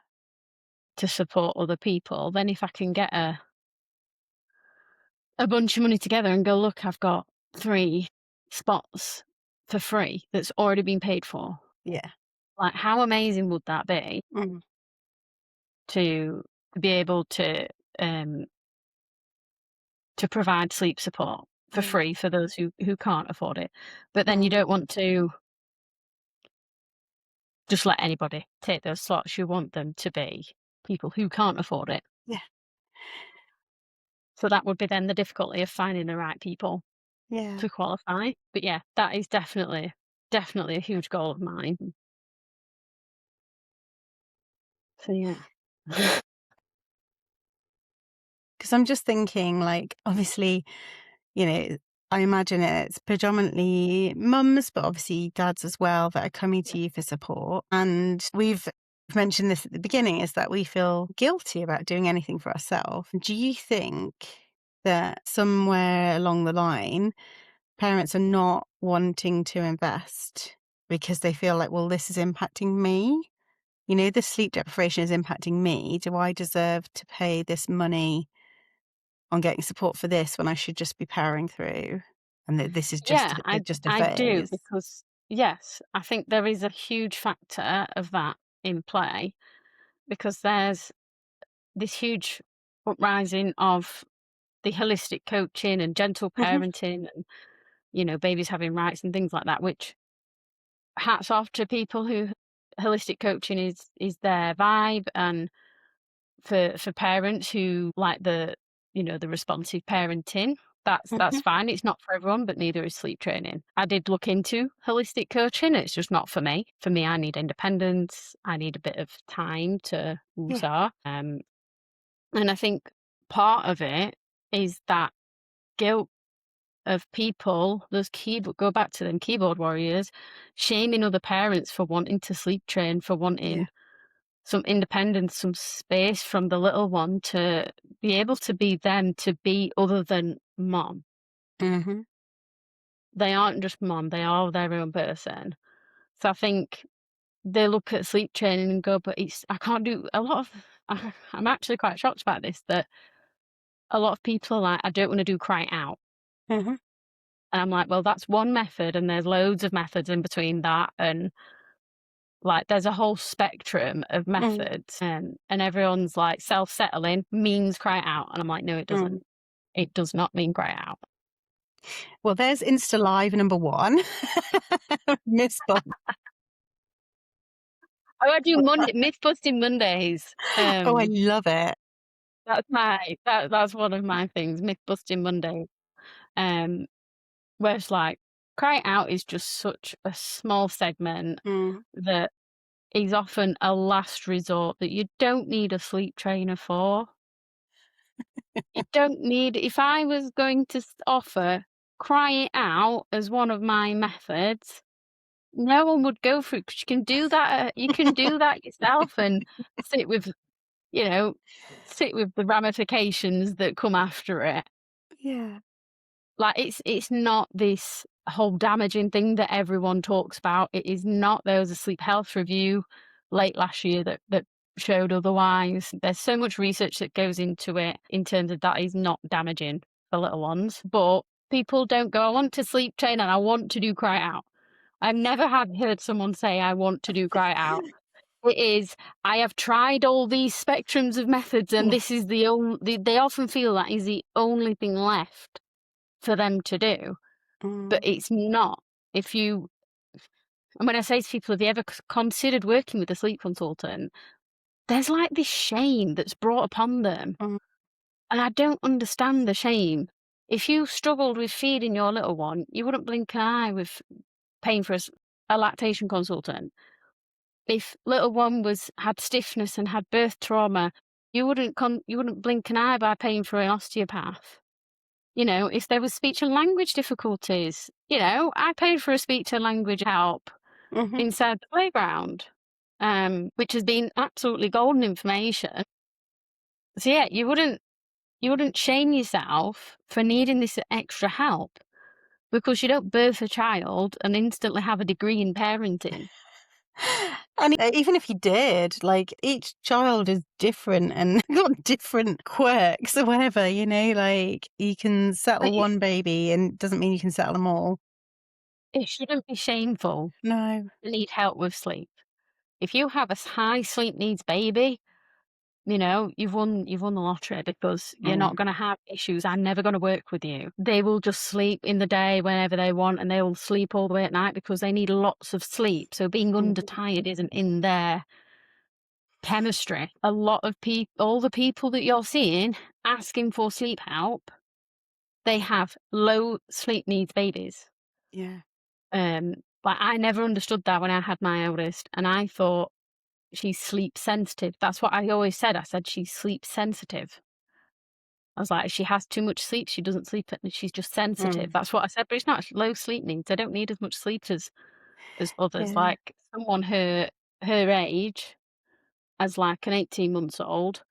to support other people. Then if I can get a bunch of money together and go, "Look, I've got 3 spots for free that's already been paid for." Yeah. Like, how amazing would that be Mm. to be able um, to provide sleep support for Mm. free for those who can't afford it? But then you Mm. don't want to just let anybody take those slots. You want them to be people who can't afford it. Yeah. So that would be then the difficulty of finding the right people Yeah. to qualify. But yeah, that is definitely a huge goal of mine. So yeah. 'Cause I'm just thinking, like, obviously, you know, I imagine it's predominantly mums, but obviously dads as well that are coming Yeah. to you for support. And we've mentioned this at the beginning is that we feel guilty about doing anything for ourselves. Do you think that somewhere along the line, parents are not wanting to invest because they feel like, well, this is impacting me? You know, this sleep deprivation is impacting me. Do I deserve to pay this money on getting support for this when I should just be powering through, and that this is Yeah, just a I do, phase. because yes, I think there is a huge factor of that in play, because there's this huge uprising of the holistic coaching and gentle Mhm, parenting and, babies having rights and things like that, which, hats off to people who holistic coaching is their vibe, and for parents who like the responsive parenting, that's mhm, fine. It's not for everyone, but neither is sleep training. I did look into holistic coaching. It's just not for me. For me, I need independence. I need a bit of time to yeah, woosah. And I think part of it is that guilt of people, those keyboard go back to them keyboard warriors, shaming other parents for wanting to sleep train, for yeah, wanting some independence, some space from the little one to be able to be them, to be other than mom. mhm, They aren't just mom, they are their own person. So I think they look at sleep training and go, but I can't do a lot of, I'm actually quite shocked about this, that a lot of people are like, I don't want to do cry out. mhm, And I'm like, well, that's one method, and there's loads of methods in between that. And like, there's a whole spectrum of mm, methods, and everyone's like, self-settling means cry out. And I'm like, no, it mm. doesn't. It does not mean cry out. Well, there's Insta Live number 1. Miss Bond. Oh, I do myth busting Mondays. Oh, I love it. That's one of my things, myth busting Monday. Um, where it's like, cry out is just such a small segment Mm, that is often a last resort that you don't need a sleep trainer for. You don't need, if I was going to offer cry it out as one of my methods, no one would go for it, 'cause you can do that yourself and sit with, you know, sit with the ramifications that come after it. yeah, Like, it's not this whole damaging thing that everyone talks about. It is not. There was a sleep health review late last year that showed otherwise. There's so much research that goes into it in terms of that is not damaging for little ones. But people don't go, I want to sleep train and I want to do cry out. I've never had heard someone say, I want to do cry out. It is, I have tried all these spectrums of methods and yeah, this is the only, they often feel that is the only thing left for them to do, but mm, it's not. If you And when I say to people, "Have you ever considered working with a sleep consultant?" There's, like, this shame that's brought upon them, mm, and I don't understand the shame. If you struggled with feeding your little one, you wouldn't blink an eye with paying for a lactation consultant. If little one had stiffness and had birth trauma, you wouldn't blink an eye by paying for an osteopath. If there was speech and language difficulties, I paid for a speech and language help. Mhm. inside the playground, which has been absolutely golden information. So yeah, you wouldn't shame yourself for needing this extra help because you don't birth a child and instantly have a degree in parenting. And even if you did, like, each child is different and got different quirks or whatever, like, you can But settle one baby and it doesn't mean you can settle them all. it shouldn't be shameful No. to need help with sleep. If you have a high sleep needs baby, you've won the lottery because you're not Mm. gonna have issues. I'm never gonna work with you. They will just sleep in the day whenever they want, and they will sleep all the way at night because they need lots of sleep. So being Mhm. undertired isn't in their chemistry. A lot of people, all the people that you're seeing asking for sleep help, they have low sleep needs babies. Yeah. Um, like I never understood that when I had my eldest, and I thought she's sleep sensitive. That's what I always said. I said she's sleep sensitive. I was like, she has too much sleep. She doesn't sleep, and she's just sensitive. Mm. That's what I said. But it's not low sleep needs. They don't need as much sleep as others. Yeah. Like someone her age, as like an 18 months old,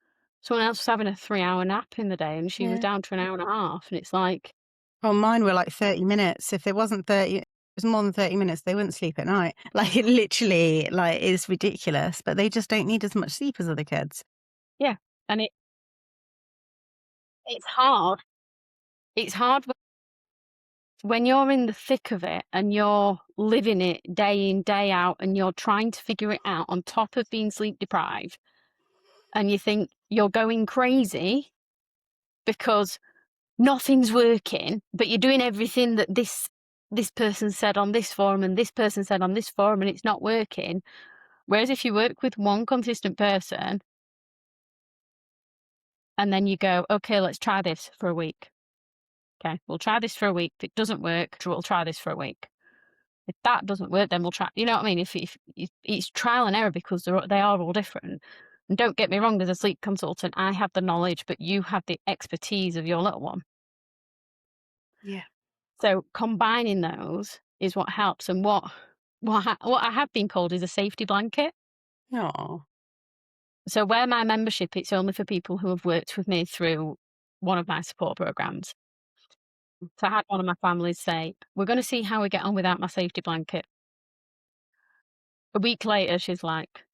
someone else was having a 3 hour nap in the day, and she was Yeah. down to an hour and a half. And it's like, Well, mine were like 30 minutes. If it wasn't 30, it was more than 30 minutes, they wouldn't sleep at night. Like, it literally, like, is ridiculous, but they just don't need as much sleep as other kids. yeah, and it's hard. It's hard when you're in the thick of it and you're living it day in, day out, and you're trying to figure it out on top of being sleep deprived, and you think you're going crazy because nothing's working, but you're doing everything that this person said on this forum and this person said on this forum, and it's not working. Whereas if you work with one consistent person and then you go, okay, let's try this for a week. Okay, we'll try this for a week. If it doesn't work, we'll try this for a week. If that doesn't work, then we'll try. You know what I mean? If it's trial and error because they are all different. And don't get me wrong, as a sleep consultant, I have the knowledge, but you have the expertise of your little one. Yeah. So combining those is what helps. And what I have been called is a safety blanket. Oh. So where my membership, it's only for people who have worked with me through one of my support programs. So I had one of my families say, "We're going to see how we get on without my safety blanket." A week later, she's like,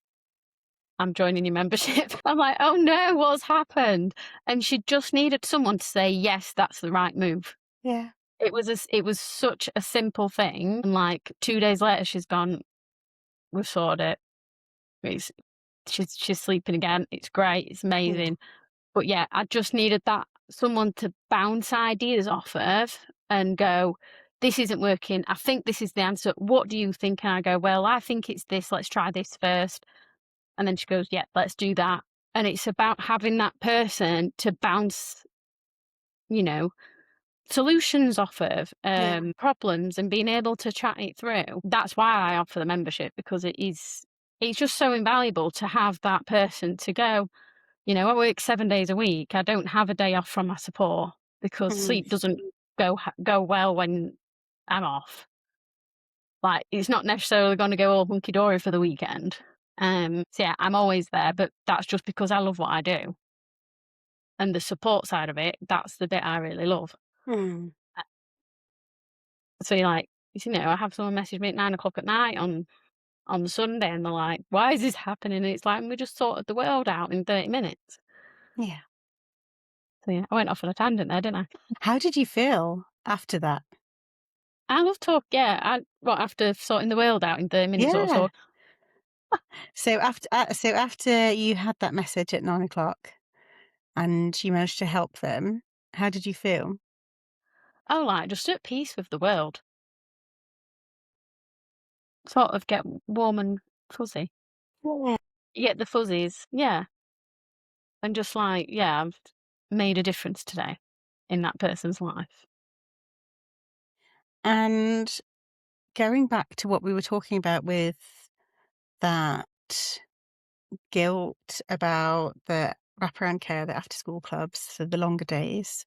"I'm joining your membership." I'm like, "Oh no, what's happened?" And she just needed someone to say, "Yes, that's the right move." Yeah. It was such a simple thing. And like 2 days later, she's gone, "We've sorted it. It's, she's sleeping again. It's great. It's Yeah. amazing." But yeah, I just needed that someone to bounce ideas off of and go, "This isn't working. I think this is the answer. What do you think?" And I go, "Well, I think it's this. Let's try this first." And then she goes, "Yeah, let's do that." And it's about having that person to bounce, you know, solutions off of, Yeah. problems, and being able to chat it through. That's why I offer the membership, because it's just so invaluable to have that person to go, I work 7 days a week. I don't have a day off from my support because Mm. sleep doesn't go well when I'm off. Like, it's not necessarily gonna go all hunky dory for the weekend. So yeah, I'm always there, but that's just because I love what I do. And the support side of it, that's the bit I really love. Mm. Uh, So you're like, I have someone message me at 9 o'clock at night on Sunday, and they're like, "Why is this happening?" And it's like, "We just sorted the world out in 30 minutes." Yeah. So yeah, I went off on a tangent there, didn't I? How did you feel after that? I love talk, yeah. After sorting the world out in 30 minutes or Yeah. so? So after you had that message at 9 o'clock and you managed to help them, how did you feel? Oh, like, just at peace with the world. Sort of get warm and fuzzy. Yeah. You get the fuzzies, yeah, and just like, yeah, I've made a difference today in that person's life. And going back to what we were talking about with that guilt about the wraparound care, the after school clubs, so the longer days,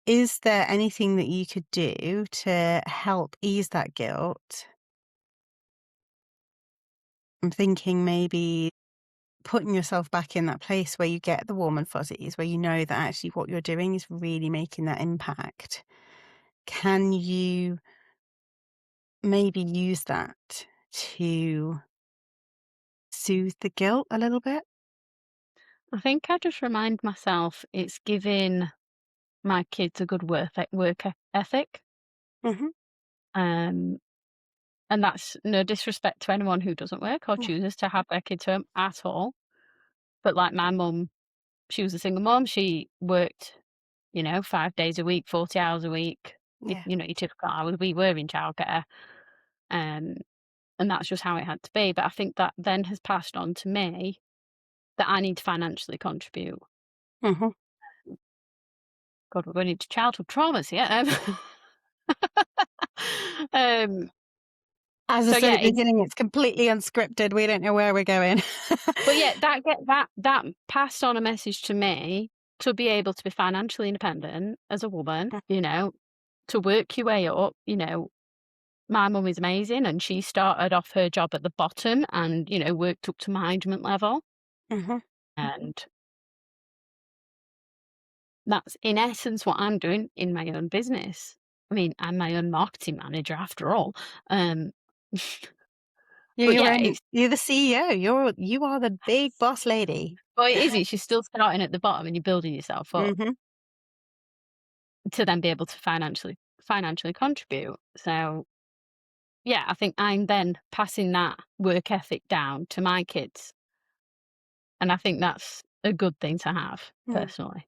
is there anything that you could do to help ease that guilt I'm thinking maybe putting yourself back in that place where you get the warm and fuzzies, where you know that actually what you're doing is really making that impact. Can you maybe use that to soothe the guilt a little bit? I think I just remind myself it's giving my kids a good ethic. Mhm. Um, and that's no disrespect to anyone who doesn't work or Yeah. chooses to have their kids home at all. But like my mum, she was a single mom. She worked, 5 days a week, 40 hours a week. Yeah. Your typical hours. We were in childcare. Um, and that's just how it had to be. But I think that then has passed on to me that I need to financially contribute. Mhm. God, we're going into childhood traumas here. Um, As I so said yeah, at the beginning, it's completely unscripted. We don't know where we're going. but yeah, that passed on a message to me to be able to be financially independent as a woman, to work your way up. My mum is amazing, and she started off her job at the bottom and worked up to management level, Mhm. and that's in essence what I'm doing in my own business. I mean, I'm my own marketing manager after all. Um, You're but your yeah, own it's you're the CEO. You are the big boss lady. well, it is. It's you're still starting at the bottom and you're building yourself up Mhm. to then be able to financially contribute. So yeah, I think I'm then passing that work ethic down to my kids, and I think that's a good thing to have Mm. personally.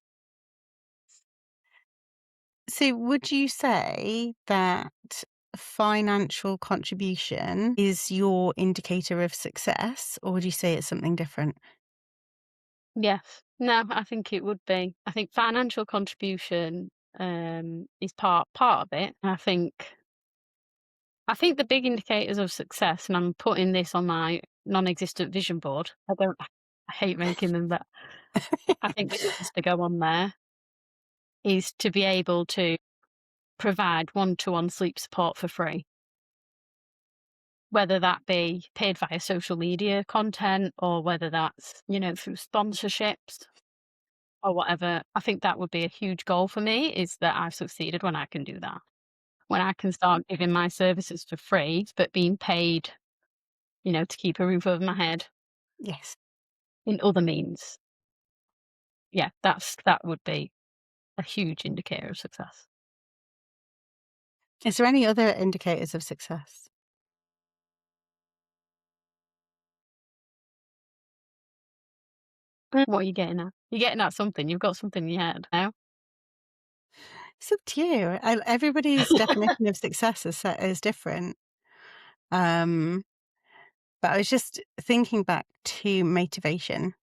So would you say that financial contribution is your indicator of success, or would you say it's something different? Yes. No, I think it would be. I think financial contribution is part of it. I think the big indicators of success, and I'm putting this on my non-existent vision board. I hate making them, but I think this needs to go on there, is to be able to provide one-to-one sleep support for free, whether that be paid via social media content or whether that's, through sponsorships or whatever. I think that would be a huge goal for me, is that I've succeeded when I can do that. When I can start giving my services for free, but being paid, to keep a roof over my head Yes. in other means. Yeah, that would be a huge indicator of success. Is there any other indicators of success? What are you getting at? You're getting at something. You've got something in your head now. It's up to you. Everybody's definition of success is different. Um, but I was just thinking back to motivation,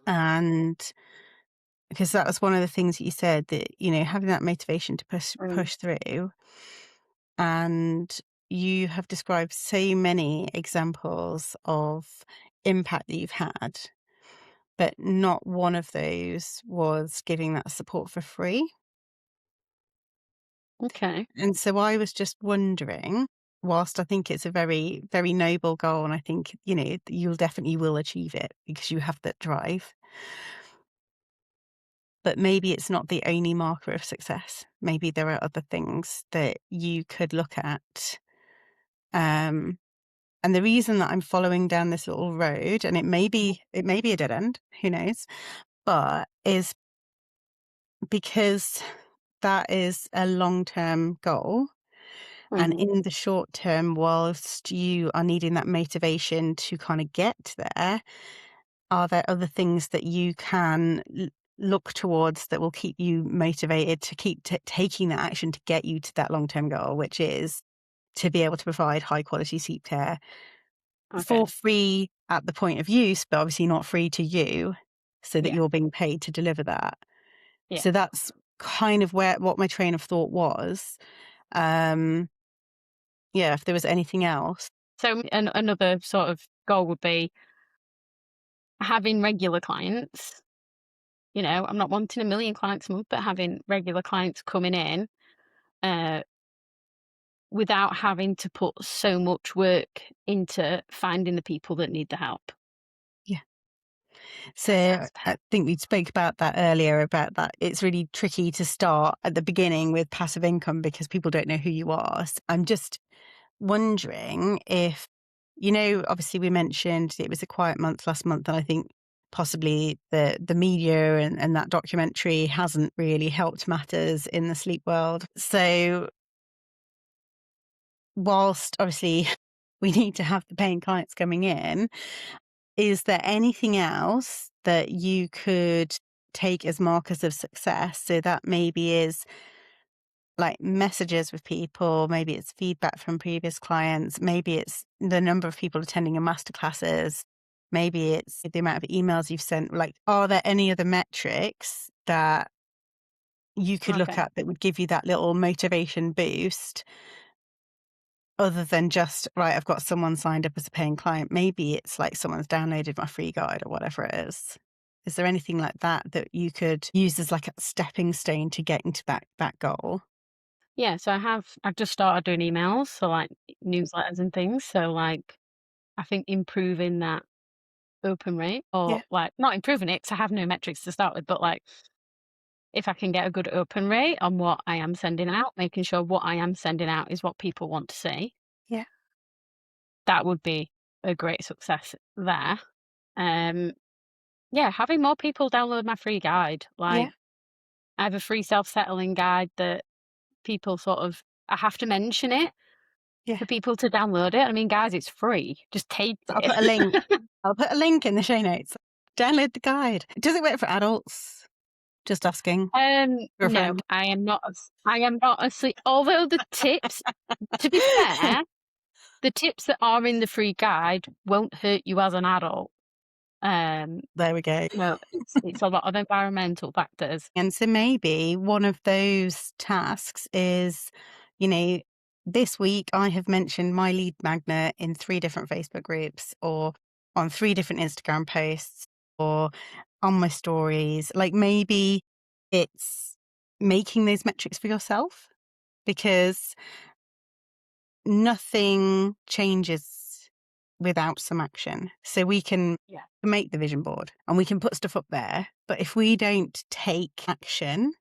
and because that was one of the things that you said, that having that motivation to push Mm, push through, and you have described so many examples of impact that you've had, but not one of those was giving that support for free. okay. And so I was just wondering, whilst I think it's a very, very noble goal, and I think, you'll definitely will achieve it because you have that drive, but maybe it's not the only marker of success. Maybe there are other things that you could look at. Um, and the reason that I'm following down this little road, and it may be a dead end, who knows, but is because that is a long-term goal. And Mhm. in the short term, whilst you are needing that motivation to kind of get there, are there other things that you can look towards that will keep you motivated to keep taking that action to get you to that long term goal, which is to be able to provide high quality sleep care for Okay. free at the point of use, but obviously not free to you, so that Yeah. you're being paid to deliver that. Yeah. So that's kind of what my train of thought was. Um, yeah, if there was anything else. So another sort of goal would be having regular clients. I'm not wanting a million clients a month, but having regular clients coming in, uh, without having to put so much work into finding the people that need the help. Yeah. That So sounds bad. I think we spoke about that earlier, about that it's really tricky to start at the beginning with passive income because people don't know who you are. I'm just wondering if, obviously we mentioned it was a quiet month last month, and I think possibly the media and that documentary hasn't really helped matters in the sleep world. So whilst obviously we need to have the paying clients coming in, is there anything else that you could take as markers of success? So that maybe is like messages with people, maybe it's feedback from previous clients, maybe it's the number of people attending your masterclasses, maybe it's the amount of emails you've sent. Like, are there any other metrics that you could look Okay. at that would give you that little motivation boost other than just, right, I've got someone signed up as a paying client? Maybe it's like someone's downloaded my free guide or whatever it is. Is there anything like that that you could use as like a stepping stone to getting to that goal? Yeah, so I've just started doing emails, so, like, newsletters and things, so, like, I think improving that open rate or, Yeah, like, not improving it 'cause I have no metrics to start with, but, like, if I can get a good open rate on what I am sending out, making sure what I am sending out is what people want to see, yeah, that would be a great success there. Um, yeah, having more people download my free guide, yeah, like, I have a free self-settling guide that people sort of I have to mention it yeah. for people to download it. I mean, guys, it's free. Just take I'll put a it. link. I'll put a link in the show notes. Download the guide. Does it work for adults? Just asking for a No, friend. I am not asleep. Although the tips, to be fair, the tips that are in the free guide won't hurt you as an adult. Um, There we go. no, it's a lot of environmental factors. And so maybe one of those tasks is, you know, this week I have mentioned my lead magnet in 3 different Facebook groups or on 3 different Instagram posts or on my stories. Like maybe it's making those metrics for yourself, because nothing changes without some action. So we can Yeah. make the vision board and we can put stuff up there, but if we don't take action,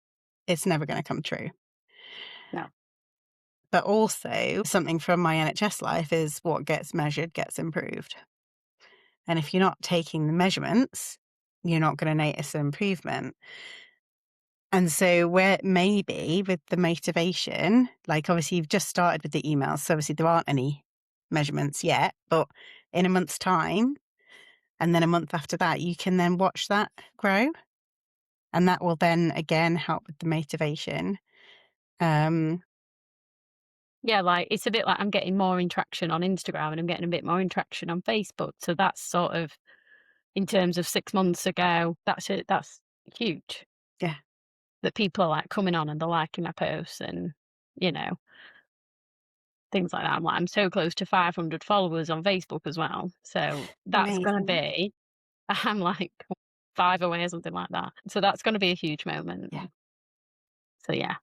it's never going to come true. No. But also, something from my NHS life is what gets measured gets improved. And if you're not taking the measurements, you're not going to notice an improvement. And so, where maybe with the motivation, like obviously you've just started with the emails, so obviously there aren't any measurements yet, but in a month's time, and then a month after that, you can then watch that grow. And that will then again help with the motivation. Um, Yeah, like, it's a bit like I'm getting more interaction on Instagram and I'm getting a bit more interaction on Facebook. So that's sort of in terms of 6 months ago, that's huge yeah, that people are, like, coming on and they're liking my posts and, you know, things like that. I'm so close to 500 followers on Facebook as well. So that's gonna amazing. be I'm like 5 away or something like that. So that's gonna be a huge moment. Yeah, So yeah,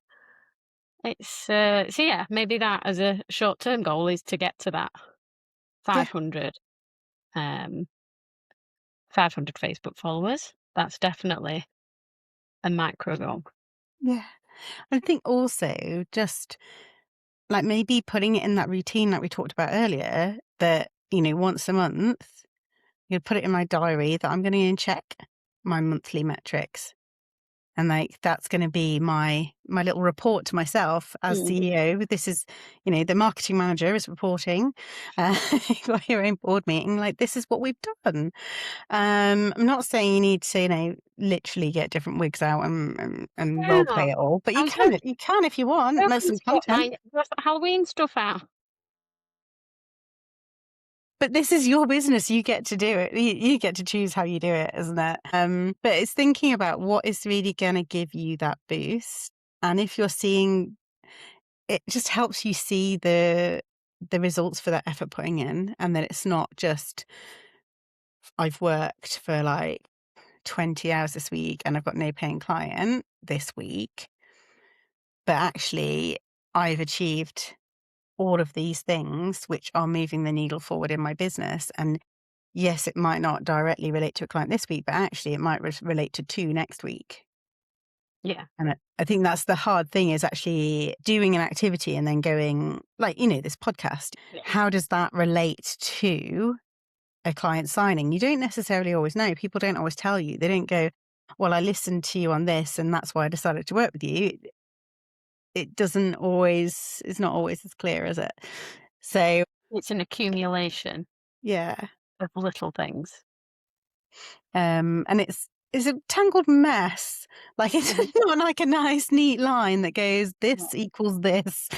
so yeah, maybe that as a short-term goal is to get to that yeah, 500, um, 500 Facebook followers. That's definitely a micro goal. yeah. I think also just like maybe putting it in that routine that we talked about earlier, that, once a month, you put it in my diary that I'm going to check my monthly metrics. And like that's going to be my little report to myself as Mm. CEO. This is, the marketing manager is reporting. Got your own board meeting. Like this is what we've done. I'm not saying you need to, literally get different wigs out and role Yeah, play it all, but I was hoping you can if you want. There's hoping some to get content. my Halloween stuff out. But this is your business. You get to do it. You get to choose how you do it, isn't it? But it's thinking about what is really going to give you that boost. And if you're seeing, it just helps you see the results for that effort putting in, and that it's not just I've worked for like 20 hours this week and I've got no paying client this week, but actually I've achieved all of these things which are moving the needle forward in my business. And yes, it might not directly relate to a client this week, but actually it might relate to 2 next week. Yeah. And I think that's the hard thing is actually doing an activity and then going like, this podcast, Yeah. how does that relate to a client signing? You don't necessarily always know. People don't always tell you. They don't go, "Well, I listened to you on this, and that's why I decided to work with you." It doesn't always it's not always as clear, is it? So, It's an accumulation yeah, of little things. and it's a tangled mess. Like, it's Mhm. not like a nice, neat line that goes, Yeah. "This equals this."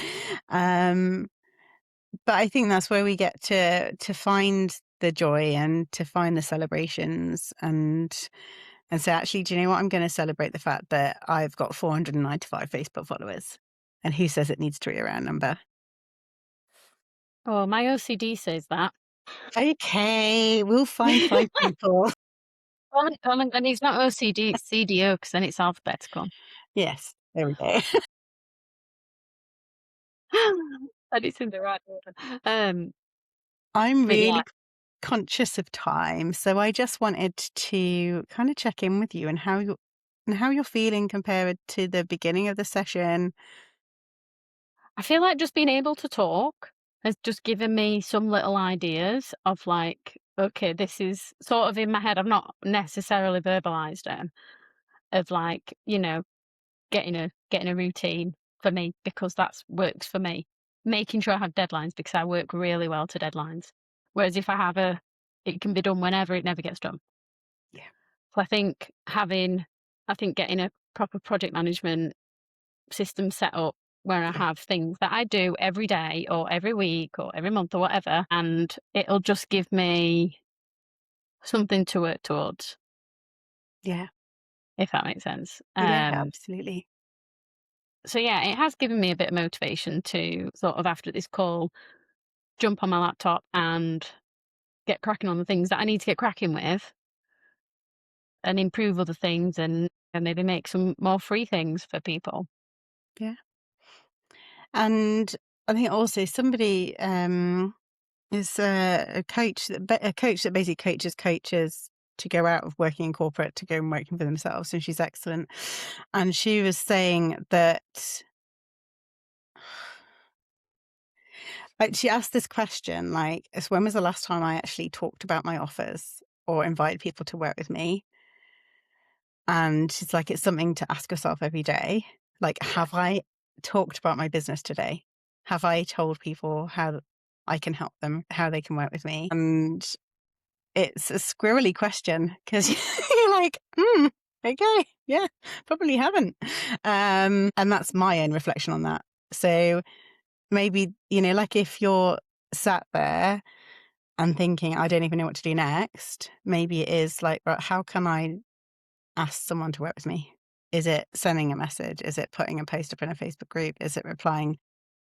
Um, but I think that's where we get to find the joy and to find the celebrations and say, "Actually, do you know what? I'm gonna celebrate the fact that I've got 495 Facebook followers." And who says it needs to be a round number? Oh, my OCD says that. Okay, we'll find 5 people. And it's not OCD, it's CDO, because then it's alphabetical. Yes, there we go. And it's in the right order. I'm But yeah, really conscious of time, so I just wanted to kind of check in with you and how you're feeling compared to the beginning of the session. I feel like just being able to talk has just given me some little ideas of like, okay, this is sort of in my head. I've not necessarily verbalized them of like, getting a routine for me because that's works for me. Making sure I have deadlines because I work really well to deadlines. Whereas if I have it can be done whenever, it never gets done. Yeah, So I think getting a proper project management system set up where I yeah, have things that I do every day or every week or every month or whatever, and it'll just give me something to work towards, yeah, if that makes sense. yeah, absolutely. So yeah, it has given me a bit of motivation to sort of after this call jump on my laptop and get cracking on the things that I need to get cracking with and improve other things and maybe make some more free things for people. Yeah. And I think also somebody, is a coach that basically coaches coaches to go out of working in corporate to go and working for themselves, and she's excellent. And she was saying that like, she asked this question, like, "It's when was the last time I actually talked about my offers or invited people to work with me?" And she's like, "It's something to ask yourself every day. Like, Yeah. have I talked about my business today? Have I told people how I can help them, how they can work with me?" And it's a squirrely question because 'cause you're like, "Hmm, okay, yeah, probably haven't." And that's my own reflection on that. So maybe, like if you're sat there and thinking, "I don't even know what to do next," maybe it is like, "Right, how can I ask someone to work with me?" Is it sending a message? Is it putting a post up in a Facebook group? Is it replying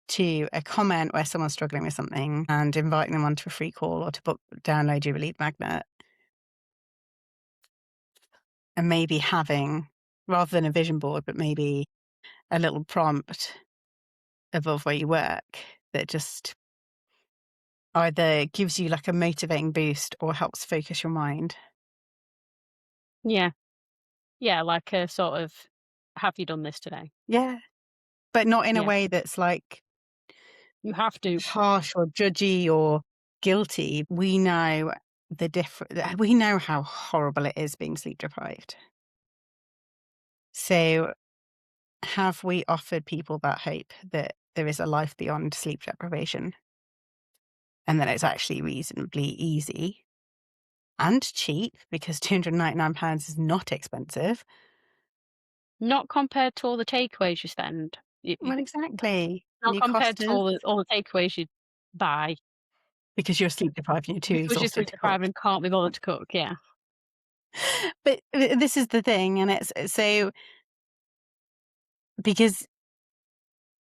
to a comment where someone's struggling with something and inviting them onto a free call or to download your lead magnet? And maybe having, rather than a vision board, but maybe a little prompt above where you work that just either gives you like a motivating boost or helps focus your mind. Yeah. Yeah, like a sort of, "Have you done this today?" Yeah. But not in a Yeah. way that's like You have to. harsh or judgy or guilty. We know we know how horrible it is being sleep deprived. So have we offered people that hope that there is a life beyond sleep deprivation and that it's actually reasonably easy and cheap because £299 is not expensive. Not compared to all the takeaways you spend. You Well, exactly. And not your compared cost to is all the takeaways you buy because you're sleep deprived and you're too because you're exhausted sleep to cook. deprived and can't be bothered to cook, yeah. But this is the thing, and it's so because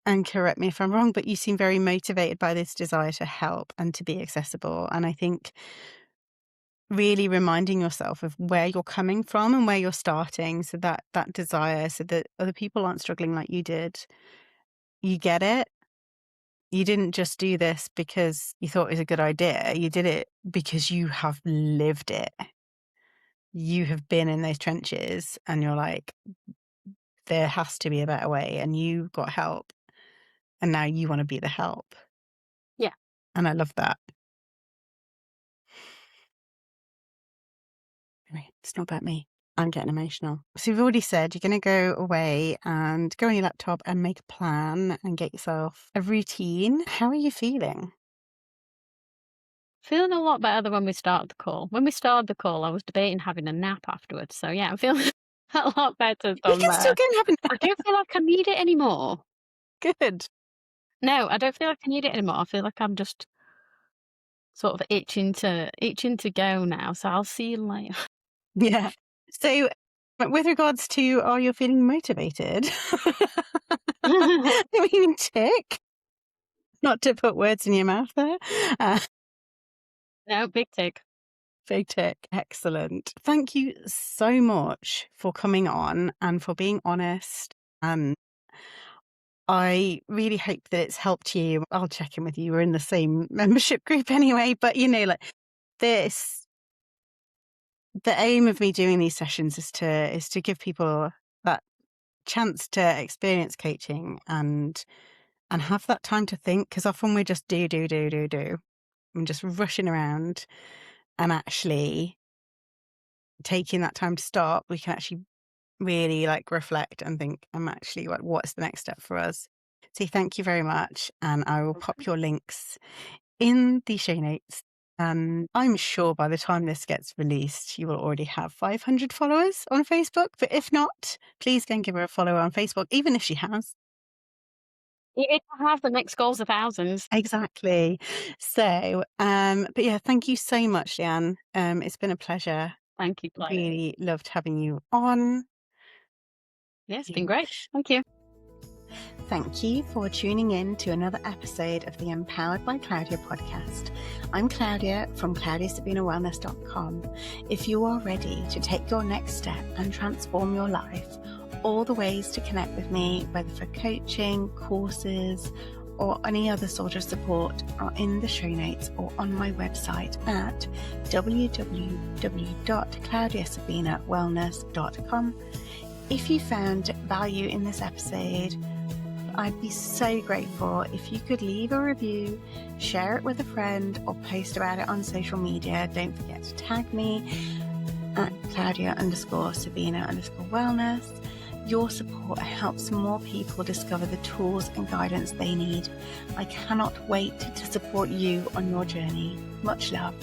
and correct me if I'm wrong, but you seem very motivated by this desire to help and to be accessible. And I think really reminding yourself of where you're coming from and where you're starting, so that that desire, so that other people aren't struggling like you did. You get it, You didn't just do this because you thought it was a good idea. You did it because you have lived it. You have been in those trenches and you're like, there has to be a better way. And you got help. And now you want to be the help. Yeah. And I love that. Anyway, it's not about me. I'm getting emotional. So you've already said you're going to go away and go on your laptop and make a plan and get yourself a routine. How are you feeling? Feeling a lot better than when we started the call. When we started the call, I was debating having a nap afterwards. So yeah, I'm feeling a lot better You than can still there. go and have a I don't feel like I need it anymore. nap. Good. No, I don't feel like I need it anymore. I feel like I'm just sort of itching to go now. So I'll see you later. Yeah. So, but with regards to are you feeling motivated? I mean, tick. Not to put words in your mouth there. Uh, No, big tick. Big tick. Excellent. Thank you so much for coming on and for being honest. And I really hope that it's helped you. I'll check in with you. We're in the same membership group anyway. But, like this, the aim of me doing these sessions is to give people that chance to experience coaching and have that time to think, because often we just do and just rushing around, and actually taking that time to stop, we can actually really reflect and think, I'm actually what's the next step for us. So thank you very much, and I will pop your links in the show notes. I'm sure by the time this gets released, you will already have 500 followers on Facebook. But if not, please go and give her a follow on Facebook, even if she has. If I have the next goals of thousands. Exactly. So, but yeah, thank you so much, Leanne. It's been a pleasure. Thank you, Claire. Really loved having you on. Yeah, it's been great. Thank you. Thank you for tuning in to another episode of the Empowered by Claudia podcast. I'm Claudia from claudiasabinawellness.com. If you are ready to take your next step and transform your life, all the ways to connect with me, whether for coaching, courses, or any other sort of support, are in the show notes or on my website at www.claudiasabinawellness.com. If you found value in this episode, I'd be so grateful if you could leave a review, share it with a friend, or post about it on social media. Don't forget to tag me at Claudia_Sabina_wellness. Your support helps more people discover the tools and guidance they need. I cannot wait to support you on your journey. Much love.